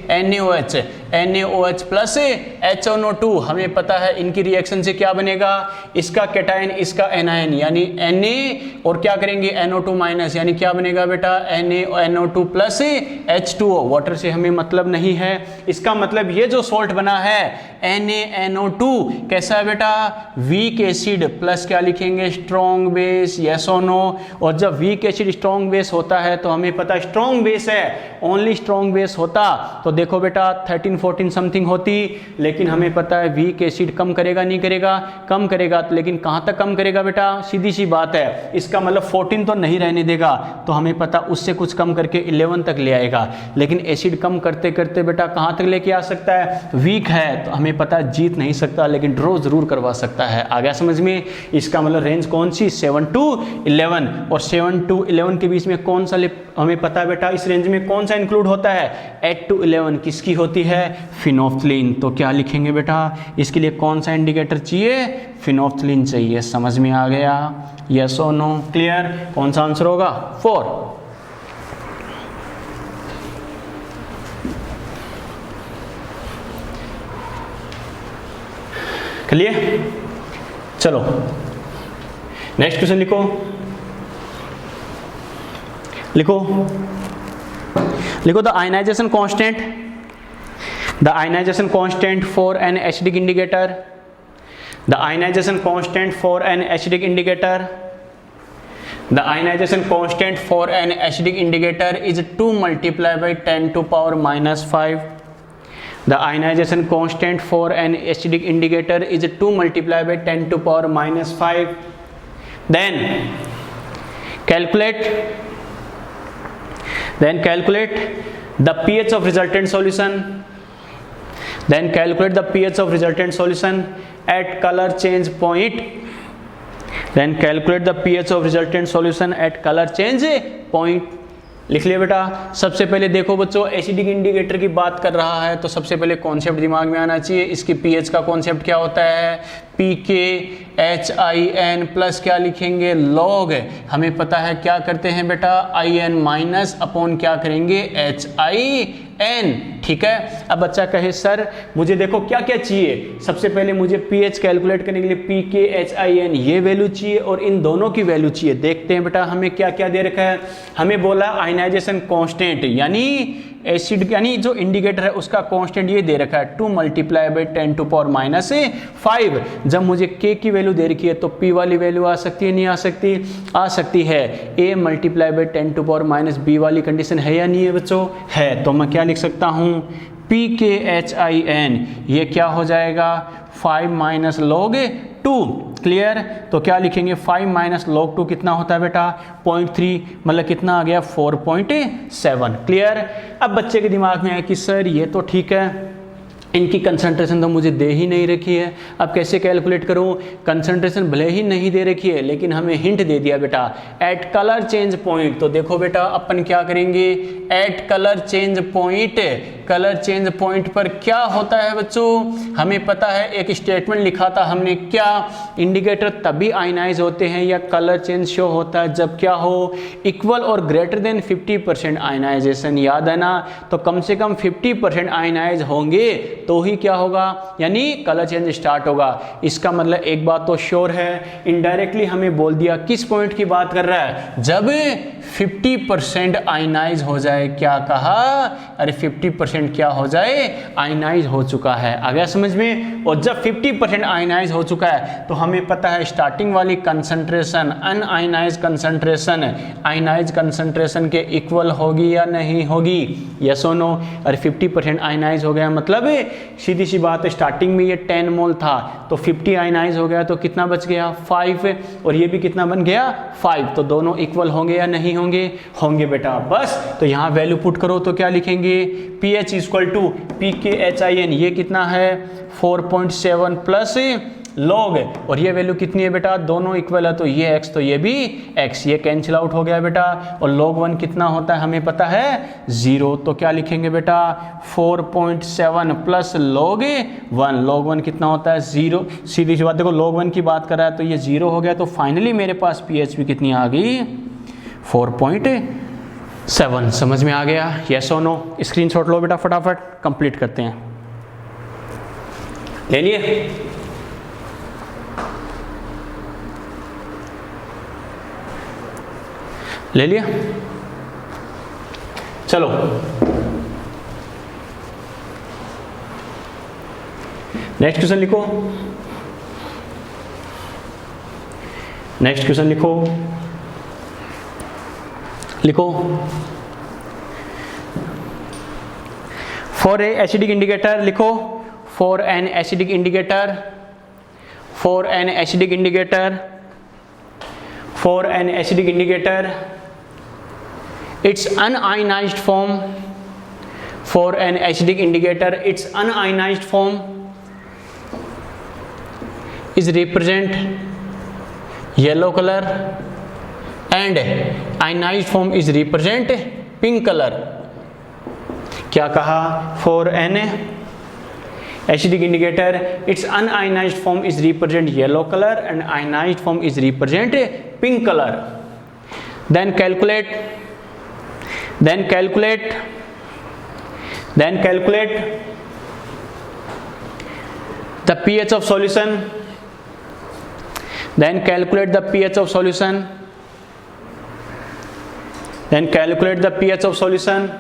Speaker 1: NaOH प्लस HNO2, हमें पता है इनकी रिएक्शन से क्या बनेगा, इसका कैटायन इसका एनायन, यानी Na और क्या करेंगे NO2 माइनस, यानी क्या बनेगा बेटा NaNO2 प्लस H2O। वाटर से हमें मतलब नहीं है, इसका मतलब ये जो सॉल्ट बना है NaNO2 कैसा है बेटा, वीक एसिड प्लस क्या लिखेंगे स्ट्रॉन्ग बेस, यस और नो। और जब वीक एसिड स्ट्रॉन्ग बेस होता है तो हमें पता है स्ट्रॉन्ग बेस है, ओनली स्ट्रॉन्ग बेस होता तो देखो बेटा 13-14 समथिंग होती, लेकिन हमें पता है वीक एसिड कम करेगा नहीं करेगा, कम करेगा, लेकिन कहाँ तक कम करेगा बेटा, सीधी सी बात है, इसका मतलब 14 तो नहीं रहने देगा, तो हमें पता उससे कुछ कम करके 11 तक ले आएगा। लेकिन एसिड कम करते करते बेटा कहाँ तक लेके आ सकता है, वीक है तो हमें पता है जीत नहीं सकता, लेकिन ड्रॉ जरूर करवा सकता है। आ गया समझ में। इसका मतलब रेंज कौन सी 7 to 11, और 7 to 11 के बीच में कौन सा हमें पता है बेटा, इस रेंज में कौन सा इंक्लूड होता है 8 to 11 किसकी होती है, फिनोफ्थलीन। तो क्या लिखेंगे बेटा, इसके लिए कौन सा इंडिकेटर चाहिए, फिनोफ्थलीन चाहिए। समझ में आ गया, यस और नो, क्लियर। कौन सा आंसर होगा 4। क्लियर। चलो नेक्स्ट क्वेश्चन लिखो, लिखो लिखो the ionisation constant, the ionisation constant for an acidic indicator, the ionisation constant for an acidic indicator, the ionisation constant for an acidic indicator is 2 multiplied by 10 to power -5. The ionization constant for an acidic indicator is 2 multiplied by 10 to power -5. Then calculate the pH of resultant solution. Then calculate the pH of resultant solution at color change point. Then calculate the pH of resultant solution at color change point. लिख लिया बेटा। सबसे पहले देखो बच्चों, एसिडिक इंडिकेटर की बात कर रहा है तो सबसे पहले कॉन्सेप्ट दिमाग में आना चाहिए, इसकी पीएच का कॉन्सेप्ट क्या होता है, PKHIN प्लस क्या लिखेंगे लॉग, हमें पता है क्या करते हैं बेटा IN माइनस अपॉन क्या करेंगे HIN। ठीक है। अब बच्चा कहे सर मुझे देखो क्या क्या चाहिए, सबसे पहले मुझे पीएच कैलकुलेट करने के लिए PKHIN ये वैल्यू चाहिए और इन दोनों की वैल्यू चाहिए। देखते हैं बेटा हमें क्या क्या दे रखा है, हमें बोला आयनाइजेशन कांस्टेंट यानी एसिड यानी जो इंडिकेटर है उसका कांस्टेंट ये दे रखा है 2 multiplied by 10 to power -5। जब मुझे K की वैल्यू दे रखी है तो P वाली वैल्यू आ सकती है नहीं आ सकती, आ सकती है। A multiplied by 10 to power -B वाली कंडीशन है या नहीं है बच्चों, है। तो मैं क्या लिख सकता हूँ PKHIN ये क्या हो जाएगा 5 - log 2। क्लियर। तो क्या लिखेंगे 5 - log 2 कितना होता है बेटा 0.3, मतलब कितना आ गया 4.7। क्लियर। अब बच्चे के दिमाग में है कि सर ये तो ठीक है, इनकी कंसंट्रेशन तो मुझे दे ही नहीं रखी है, अब कैसे कैलकुलेट करूं। कंसंट्रेशन भले ही नहीं दे रखी है लेकिन हमें हिंट दे दिया बेटा एट कलर चेंज पॉइंट। तो देखो बेटा अपन क्या करेंगे at colour change point, colour change point पर क्या होता है बच्चों, हमें पता है एक स्टेटमेंट लिखा था हमने, क्या इंडिकेटर तभी आयनाइज होते हैं या कलर चेंज शो होता है जब क्या हो इक्वल और ग्रेटर देन 50% आयनाइजेशन। याद है ना, तो कम से कम 50% आयनाइज होंगे तो ही क्या होगा यानी कलर चेंज स्टार्ट होगा। इसका मतलब एक बात तो श्योर है, इनडायरेक्टली हमें बोल दिया किस पॉइंट की बात कर रहा है, जब 50% आयनाइज हो जाए। क्या कहा, अरे 50% क्या हो जाए आयनाइज हो चुका है। आ गया समझ में। और जब 50% आयनाइज हो चुका है तो हमें पता है स्टार्टिंग वाली concentration unionised concentration ionise concentration के इक्वल होगी या नहीं होगी, यस और नो। अरे 50% आयनाइज हो गया मतलब सीधी सी बात है, स्टार्टिंग में ये 10 मोल था तो 50 आयनाइज हो गया तो कितना बच गया 5, और ये भी कितना बन गया 5। तो दोनों इक्वल होंगे या नहीं होंगे, होंगे बेटा। बस तो यहाँ वैल्यू पुट करो तो क्या लिखेंगे pH = PKHIN, ये कितना है 4.7 प्लस log, और ये वैल्यू कितनी है बेटा, दोनों इक्वल है तो ये x तो ये भी x, ये कैंसिल आउट हो गया बेटा। और log 1 कितना होता है हमें पता है 0, तो क्या लिखेंगे बेटा 4.7 प्लस log 1, log 1 कितना होता है 0, सीधी सी बात देखो log 1 की बात कर रहा है तो ये 0 हो गया, तो फाइनली मेरे पास PHP कितनी आ गई 4.7। समझ में आ गया, यस और नो? स्क्रीनशॉट लो बेटा फटाफट, कंप्लीट करते हैं। ले लिए? ले लिया? चलो नेक्स्ट क्वेश्चन लिखो, नेक्स्ट क्वेश्चन लिखो, लिखो। फॉर ए एसिडिक इंडिकेटर लिखो, for an acidic indicator, for an acidic indicator, for an acidic indicator, it's un-ionised form, for an acidic indicator it's un-ionised form is represent yellow color and ionized form is represent pink color। क्या कहा, for an acidic indicator its unionized form is represent yellow color and ionized form is represent pink color। then calculate the pH of solution, then calculate the pH of solution, then calculate the pH of solution।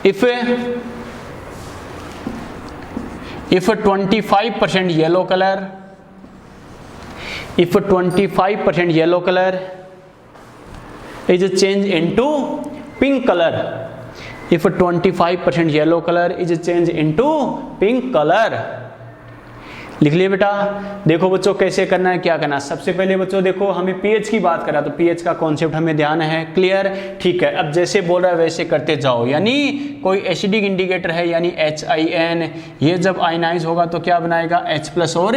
Speaker 1: if 25% yellow color, if 25% yellow color is changed into pink color, if 25% yellow color is changed into pink color। लिख लिए बेटा? देखो बच्चों कैसे करना है, क्या करना है। सबसे पहले बच्चों देखो हमें pH की बात करा तो pH का कॉन्सेप्ट हमें ध्यान है, क्लियर? ठीक है, अब जैसे बोल रहा है वैसे करते जाओ। यानी कोई एसिडिक इंडिकेटर है यानी HIN, ये जब आयनाइज होगा तो क्या बनाएगा H+ और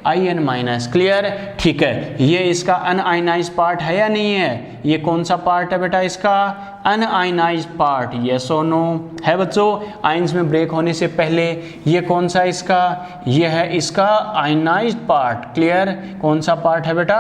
Speaker 1: IN माइनस, क्लियर? ठीक है, ये इसका अनआयनाइज पार्ट है या नहीं है? ये कौन सा पार्ट है बेटा इसका? अनआयनाइज पार्ट, यस और नो? है बच्चों, आयंस में ब्रेक होने से पहले ये कौन सा इसका? ये है इसका आयनाइज्ड पार्ट, क्लियर? कौन सा पार्ट है बेटा?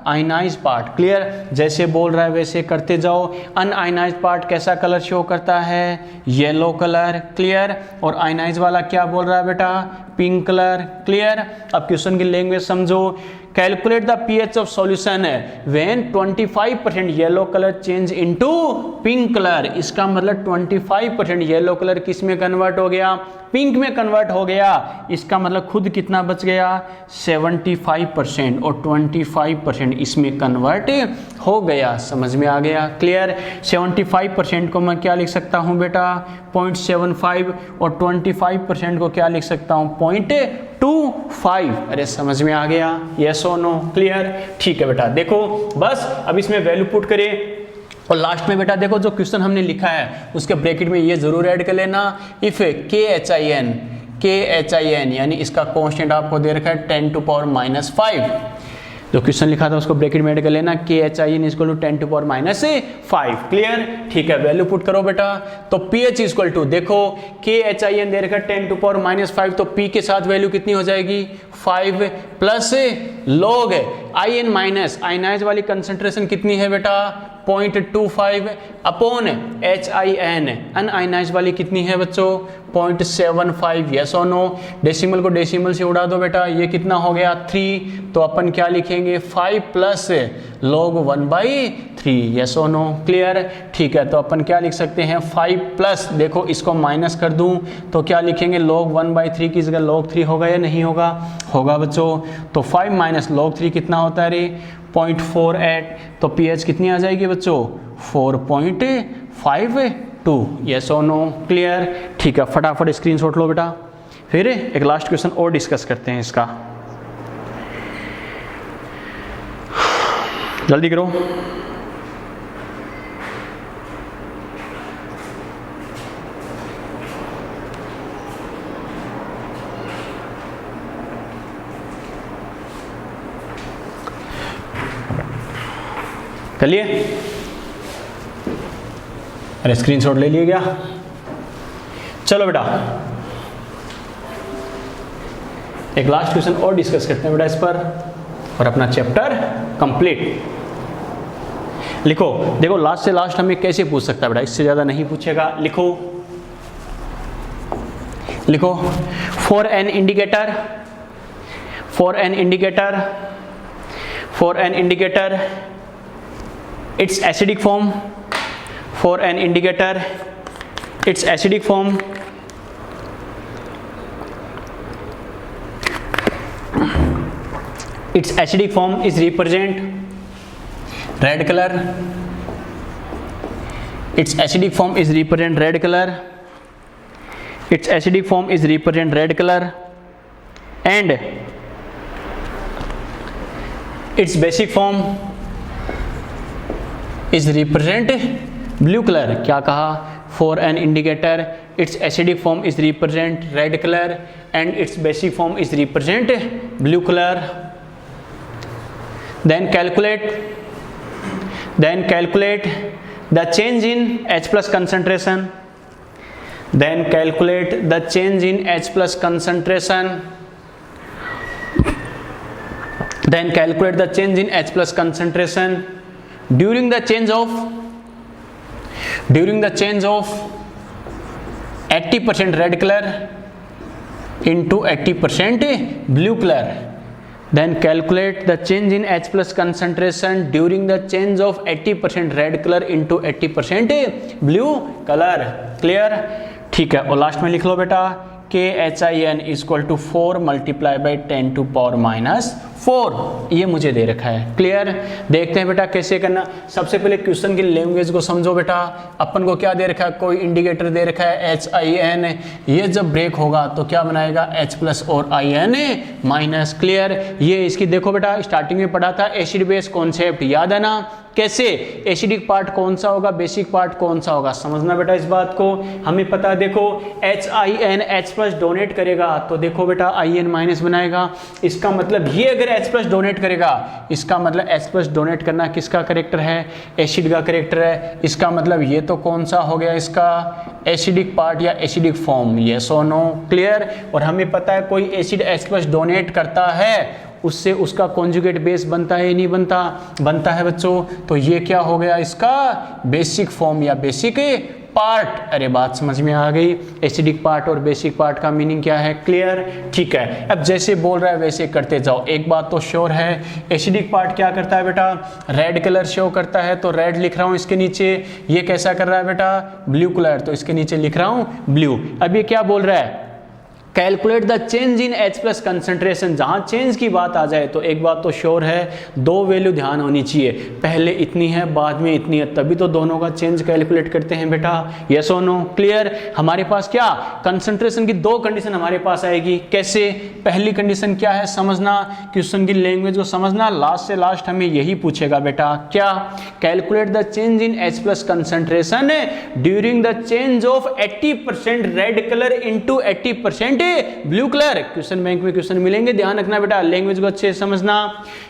Speaker 1: Ionised part, clear? जैसे बोल रहा है वैसे करते जाओ। अनआयनाइज्ड पार्ट कैसा कलर शो करता है? Yellow colour, clear? और आयनाइज वाला क्या बोल रहा है बेटा? Pink colour, clear? अब क्वेश्चन की लैंग्वेज समझो। Calculate the pH of solution when 25% yellow colour change into pink colour. इसका मतलब 25% येलो कलर किस में कन्वर्ट हो गया? पिंक में कन्वर्ट हो गया। इसका मतलब खुद कितना बच गया? 75%, और 25% इसमें कन्वर्ट हो गया। समझ में आ गया, क्लियर? 75% को मैं क्या लिख सकता हूँ बेटा? 0.75, और 25% को क्या लिख सकता हूँ? 0.25। अरे समझ में आ गया, यस और नो? क्लियर? ठीक है बेटा, देखो बस अब इसमें वैल्यू पुट करें और लास्ट में बेटा देखो जो क्वेश्चन हमने लिखा है उसके ब्रैकेट में ये जरूर ऐड कर लेना। इफ KHIN यानी इसका कांस्टेंट आपको दे रखा है 10⁻⁵। जो क्वेश्चन लिखा था उसको ब्रैकेट में ऐड कर लेना, KHIN = 10⁻⁵, क्लियर? ठीक है, वैल्यू पुट करो बेटा। तो pH = देखो KHIN दे रखा है 10⁻⁵, तो P के साथ वैल्यू कितनी हो जाएगी? 5 plus log IN minus ionise वाली कंसंट्रेशन कितनी है बेटा? 0.25 अपॉन HIN अनआयनाइज वाली कितनी है बच्चों? 0.75, यस और नो? डेसिमल को डेसिमल से उड़ा दो बेटा, ये कितना हो गया? 3। तो अपन क्या लिखेंगे? 5 प्लस log 1/3, यस और नो? क्लियर? ठीक है, तो अपन क्या लिख सकते हैं? 5 प्लस, देखो इसको माइनस कर दूं तो क्या लिखेंगे? log 1/3 की जगह log 3 होगा या नहीं होगा? होगा बच्चों। तो 5 माइनस log 3 कितना होता है रे? 0.48। तो pH कितनी आ जाएगी बच्चों? 4.52, यस और नो? क्लियर? ठीक है, फटाफट स्क्रीनशॉट लो बेटा। फिर एक लास्ट क्वेश्चन और डिस्कस करते हैं इसका, जल्दी करो। कर लिए? अरे स्क्रीनशॉट ले लिया क्या? चलो बेटा एक लास्ट क्वेश्चन और डिस्कस करते हैं बेटा इस पर, और अपना चैप्टर कंप्लीट। लिखो, देखो लास्ट से लास्ट हमें कैसे पूछ सकता है बेटा, इससे ज्यादा नहीं पूछेगा। लिखो लिखो for an indicator its acidic form, for an indicator its acidic form is represent red color. Its acidic form is represent red color. Its acidic form is represent red color, and its basic form is represent blue color. क्या कहा? For an indicator its acidic form is represent red color and its basic form is represent blue color. Then calculate the change in H plus concentration. Then calculate the change in H plus concentration. Then calculate the change in H plus concentration during the change of 80% red color into 80% blue color. Then calculate the change in H plus concentration during the change of 80% red color into 80% blue color. Clear? ठीक है, और लास्ट में लिख लो बेटा KHIN equal to 4 multiply by 10 to power minus 4, ये मुझे दे रखा है। क्लियर? देखते हैं बेटा कैसे करना। सबसे पहले क्वेश्चन की लैंग्वेज को समझो बेटा। अपन को क्या दे रखा है? कोई इंडिकेटर दे रखा है HIN, ये जब ब्रेक होगा तो क्या बनाएगा? H प्लस और IN माइनस। क्लियर? ये इसकी देखो बेटा, स्टार्टिंग में पढ़ा था एसिड बेस कॉन्सेप्ट, याद है ना? कैसे एसिडिक पार्ट कौन सा होगा, बेसिक पार्ट कौन सा होगा, समझना बेटा इस बात को। हमें पता है, देखो HIN H प्लस डोनेट करेगा तो देखो बेटा IN माइनस बनाएगा। इसका मतलब ये अगर H प्लस डोनेट करेगा, इसका मतलब H प्लस डोनेट करना किसका करेक्टर है? एसिड का करेक्टर है। इसका मतलब ये तो कौन सा हो गया इसका? एसिडिक पार्ट या एसिडिक फॉर्म। यस और नो? क्लियर? और हमें पता है कोई एसिड H प्लस डोनेट करता है उससे उसका कॉन्जुगेट बेस बनता है या नहीं बनता? बनता है बच्चों। तो ये क्या हो गया इसका? बेसिक फॉर्म या बेसिक पार्ट। अरे बात समझ में आ गई? एसिडिक पार्ट और बेसिक पार्ट का मीनिंग क्या है? क्लियर? ठीक है, अब जैसे बोल रहा है वैसे करते जाओ। एक बात तो श्योर है, एसिडिक पार्ट क्या करता है बेटा? रेड कलर शो करता है, तो रेड लिख रहा हूं इसके नीचे। ये कैसा कर रहा है बेटा? ब्लू कलर, तो इसके नीचे लिख रहा हूं ब्लू। अब ये क्या बोल रहा है? Calculate the change in H plus concentration. जहां चेंज की बात आ जाए तो एक बात तो श्योर है, दो वैल्यू ध्यान होनी चाहिए, पहले इतनी है बाद में इतनी है, तभी तो दोनों का चेंज कैलकुलेट करते हैं बेटा। यस और नो? क्लियर? हमारे पास क्या कंसंट्रेशन की दो कंडीशन हमारे पास आएगी। कैसे? पहली कंडीशन क्या है समझना, क्वेश्चन की लैंग्वेज को समझना। लास्ट से लास्ट हमें यही पूछेगा बेटा, क्या? Calculate the change in H plus concentration during the change of 80% red colour into 80% blue colour. Question bank में क्वेश्चन मिलेंगे, ध्यान रखना बेटा, लैंग्वेज को अच्छे से समझना।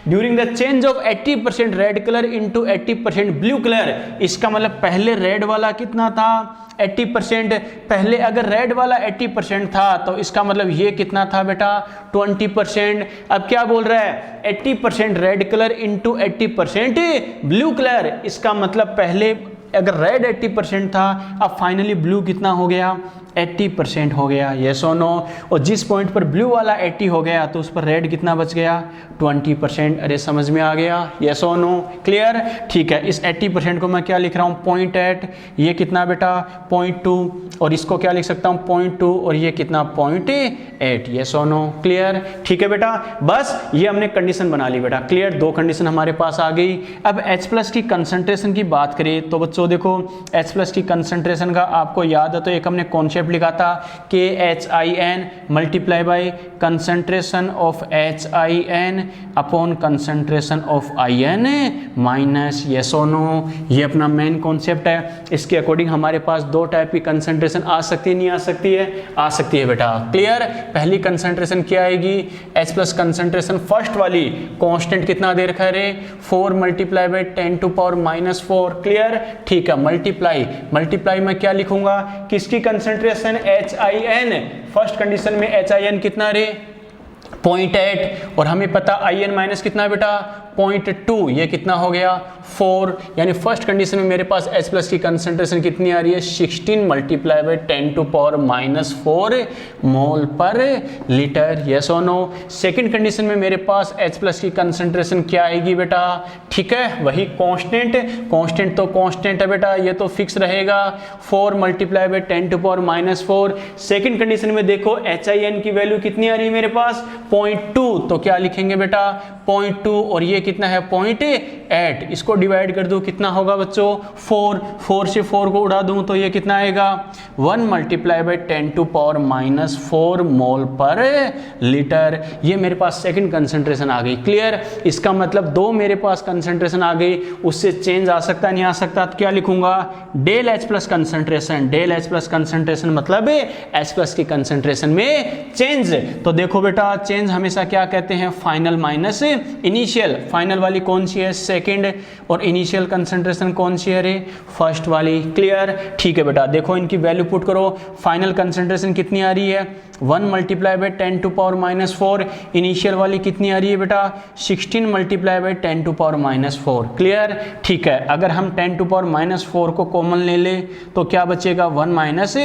Speaker 1: During the change of 80% red colour into 80% blue colour. इसका मतलब पहले रेड वाला कितना था? 80%। पहले अगर रेड वाला 80% था तो इसका मतलब ये कितना था बेटा? 20%। अब क्या बोल रहा है? 80% red colour into 80% blue colour. इसका मतलब पहले अगर रेड 80% था, अब फाइनली ब्लू कितना हो गया? 80% हो गया। यस और नो? और जिस पॉइंट पर ब्लू वाला 80 हो गया तो उस पर रेड कितना बच गया? 20%। अरे समझ में आ गया? यस और नो? क्लियर? ठीक है, इस 80% को मैं क्या लिख रहा हूँ? 0.8। ये कितना बेटा? 0.2। और इसको क्या लिख सकता हूँ? 0.2। और ये कितना? 0.8। यस और नो? क्लियर? ठीक है बेटा, बस ये हमने कंडीशन बना ली बेटा। क्लियर? दो कंडीशन हमारे पास आ गई। अब H प्लस की कंसंट्रेशन की बात करें तो बच्चों देखो, H प्लस की कंसंट्रेशन का आपको याद है तो एक हमने कॉन्सेप्ट कॉन्सेप्ट लिखा था KHIN multiply by concentration of HIN upon concentration of IN minus yes और नो। ये अपना मेन कॉन्सेप्ट है। इसके अकॉर्डिंग हमारे पास दो टाइप की कंसंट्रेशन आ सकती है, नहीं आ सकती है? आ सकती है बेटा। क्लियर? पहली कंसंट्रेशन क्या आएगी? H प्लस कंसंट्रेशन फर्स्ट वाली कांस्टेंट कितना दे रखा है रे? 4 multiply by 10 to power minus 4। Clear? ठीक है। मल्टीप्लाई में क्या लिखूंगा? किसकी कंसंट्रेशन? HIN। फर्स्ट कंडीशन में HIN कितना रे? 0.8 और हमें पता IN माइनस कितना बेटा? 0.2। ये कितना हो गया? 4। यानी फर्स्ट कंडीशन में मेरे पास H प्लस की कंसंट्रेशन कितनी आ रही है? 16 multiply by 10 to power minus 4 mole per litre. Yes और नो? सेकंड कंडीशन में मेरे पास H प्लस की कंसंट्रेशन क्या आएगी बेटा? ठीक है, वही कांस्टेंट तो कांस्टेंट है बेटा, ये तो फिक्स रहेगा। 4 multiply by 10 to power minus 4। Second condition में देखो HIN की वैल्यू कितनी आ रही है मेरे पास? 0.2। तो क्या लिखेंगे बेटा? 0.2 और ये कितना है? 0.8। इसको डिवाइड कर दूं कितना होगा बच्चों? 4 से 4 को उड़ा दूं तो ये कितना आएगा? 1 multiply by 10 to power minus 4 mole per litre. ये मेरे पास सेकंड कंसंट्रेशन आ गई। क्लियर? इसका मतलब दो मेरे पास कंसंट्रेशन आ गई, उससे चेंज आ सकता है नहीं आ सकता? तो क्या लिखूंगा? Del H plus concentration. Del H plus concentration मतलब H प्लस की कंसंट्रेशन में चेंज। तो देखो बेटा, चेंज हमेशा क्या कहते हैं? Final minus initial. फाइनल वाली कौन सी है? सेकंड। और इनिशियल कंसंट्रेशन कौन सी है रे? फर्स्ट वाली। क्लियर? ठीक है बेटा, देखो इनकी वैल्यू पुट करो। फाइनल कंसंट्रेशन कितनी आ रही है? 1 multiply by 10 to power minus 4। Initial वाली कितनी आ रही है बेटा? 16 multiply by 10 to power minus 4। Clear? ठीक है, अगर हम 10 टू पावर माइनस 4 को कॉमन ले ले तो क्या बचेगा? 1 माइनस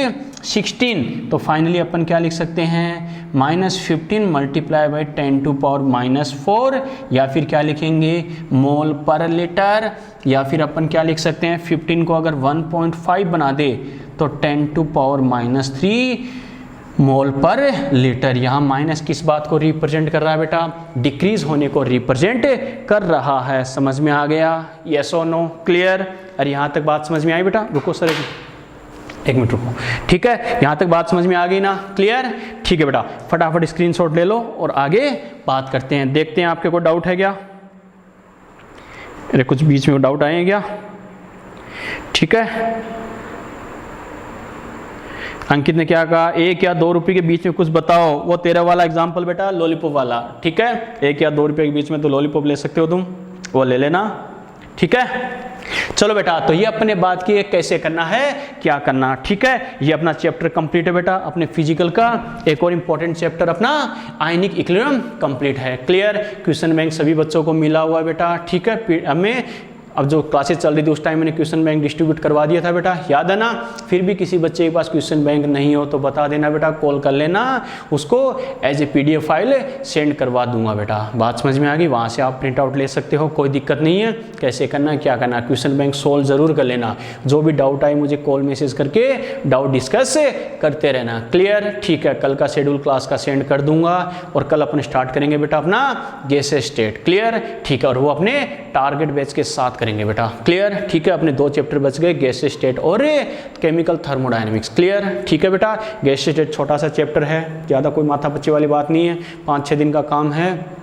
Speaker 1: 16। तो फाइनली अपन क्या लिख सकते हैं? Minus 15 multiply by 10 to power minus 4, या फिर क्या लिखेंगे? मोल पर लीटर। या फिर अपन क्या लिख सकते हैं? 15 को अगर 1.5 बना दे तो 10 to power minus 3 mole per litre. यहाँ माइनस किस बात को रिप्रेजेंट कर रहा है बेटा? डिक्रीज होने को रिप्रेजेंट कर रहा है। समझ में आ गया? यस और नो? क्लियर? अरे यहाँ तक बात समझ में आई बेटा? रुको सर, एक मिनट रुको। ठीक है, यहाँ तक बात समझ में आ गई ना? क्लियर? ठीक है बेटा, फटाफट स्क्रीनशॉट ले लो और आगे बात करते हैं। देखते हैं आपके कोई डाउट है क्या? अरे कुछ बीच में डाउट आए हैं क्या? ठीक है, अंकित ने क्या कहा? 1 या 2 रुपये के बीच में कुछ बताओ। वो तेरा वाला एग्जाम्पल बेटा, लॉलीपॉप वाला। ठीक है, 1 या 2 रुपये के बीच में तो लॉलीपॉप ले सकते हो तुम, वो ले लेना। ठीक है, चलो बेटा, तो ये अपने बात की कैसे करना है, क्या करना। ठीक है, ये अपना चैप्टर कंप्लीट है बेटा अपने फिजिकल का। एक और इंपॉर्टेंट चैप्टर अपना आयनिक इक्विलिब्रियम कंप्लीट है। क्लियर? क्वेश्चन बैंक सभी बच्चों को मिला हुआ है बेटा। ठीक है, हमें अब जो क्लासेस चल रही थी उस टाइम मैंने क्वेश्चन बैंक डिस्ट्रीब्यूट करवा दिया था बेटा, याद है ना? फिर भी किसी बच्चे के पास क्वेश्चन बैंक नहीं हो तो बता देना बेटा, कॉल कर लेना, उसको as a PDF file send करवा दूंगा बेटा। बात समझ में आ गई? वहाँ से आप प्रिंट आउट ले सकते हो, कोई दिक्कत नहीं है। कैसे करना, क्या करना, क्वेश्चन बैंक सोल्व जरूर कर लेना। जो भी डाउट आए मुझे कॉल मैसेज करके डाउट डिस्कस करते रहना। क्लियर? ठीक है, कल का शेड्यूल क्लास का सेंड कर दूंगा और कल अपन स्टार्ट करेंगे बेटा अपना गैसेस स्टेट। क्लियर? ठीक है, और वो अपने टारगेट बैच के साथ करेंगे बेटा। क्लियर? ठीक है, अपने 2 चैप्टर बच गए, गैसेस स्टेट और केमिकल थर्मोडायनेमिक्स। क्लियर? ठीक है बेटा, गैसेस स्टेट छोटा सा चैप्टर है, ज़्यादा कोई माथा पच्ची वाली बात नहीं है, 5-6 दिन का काम है।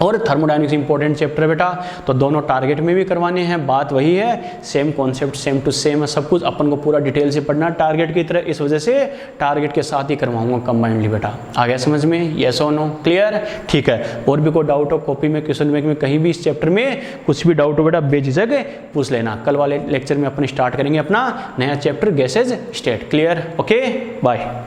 Speaker 1: और थर्मोडायनेमिक्स इंपॉर्टेंट चैप्टर है बेटा, तो दोनों टारगेट में भी करवाने हैं। बात वही है, same concept same to same है सब कुछ। अपन को पूरा डिटेल से पढ़ना टारगेट की तरह, इस वजह से टारगेट के साथ ही करवाऊंगा कंबाइंडली बेटा। आ गया समझ में? यस और नो? क्लियर? ठीक है, और भी कोई डाउट हो कॉपी में, क्वेश्चन बैंक में, कहीं भी इस चैप्टर में कुछ भी डाउट हो बेटा बेझिझक पूछ लेना। कल वाले लेक्चर में अपन स्टार्ट करेंगे अपना नया chapter gases state. Clear? Okay, bye.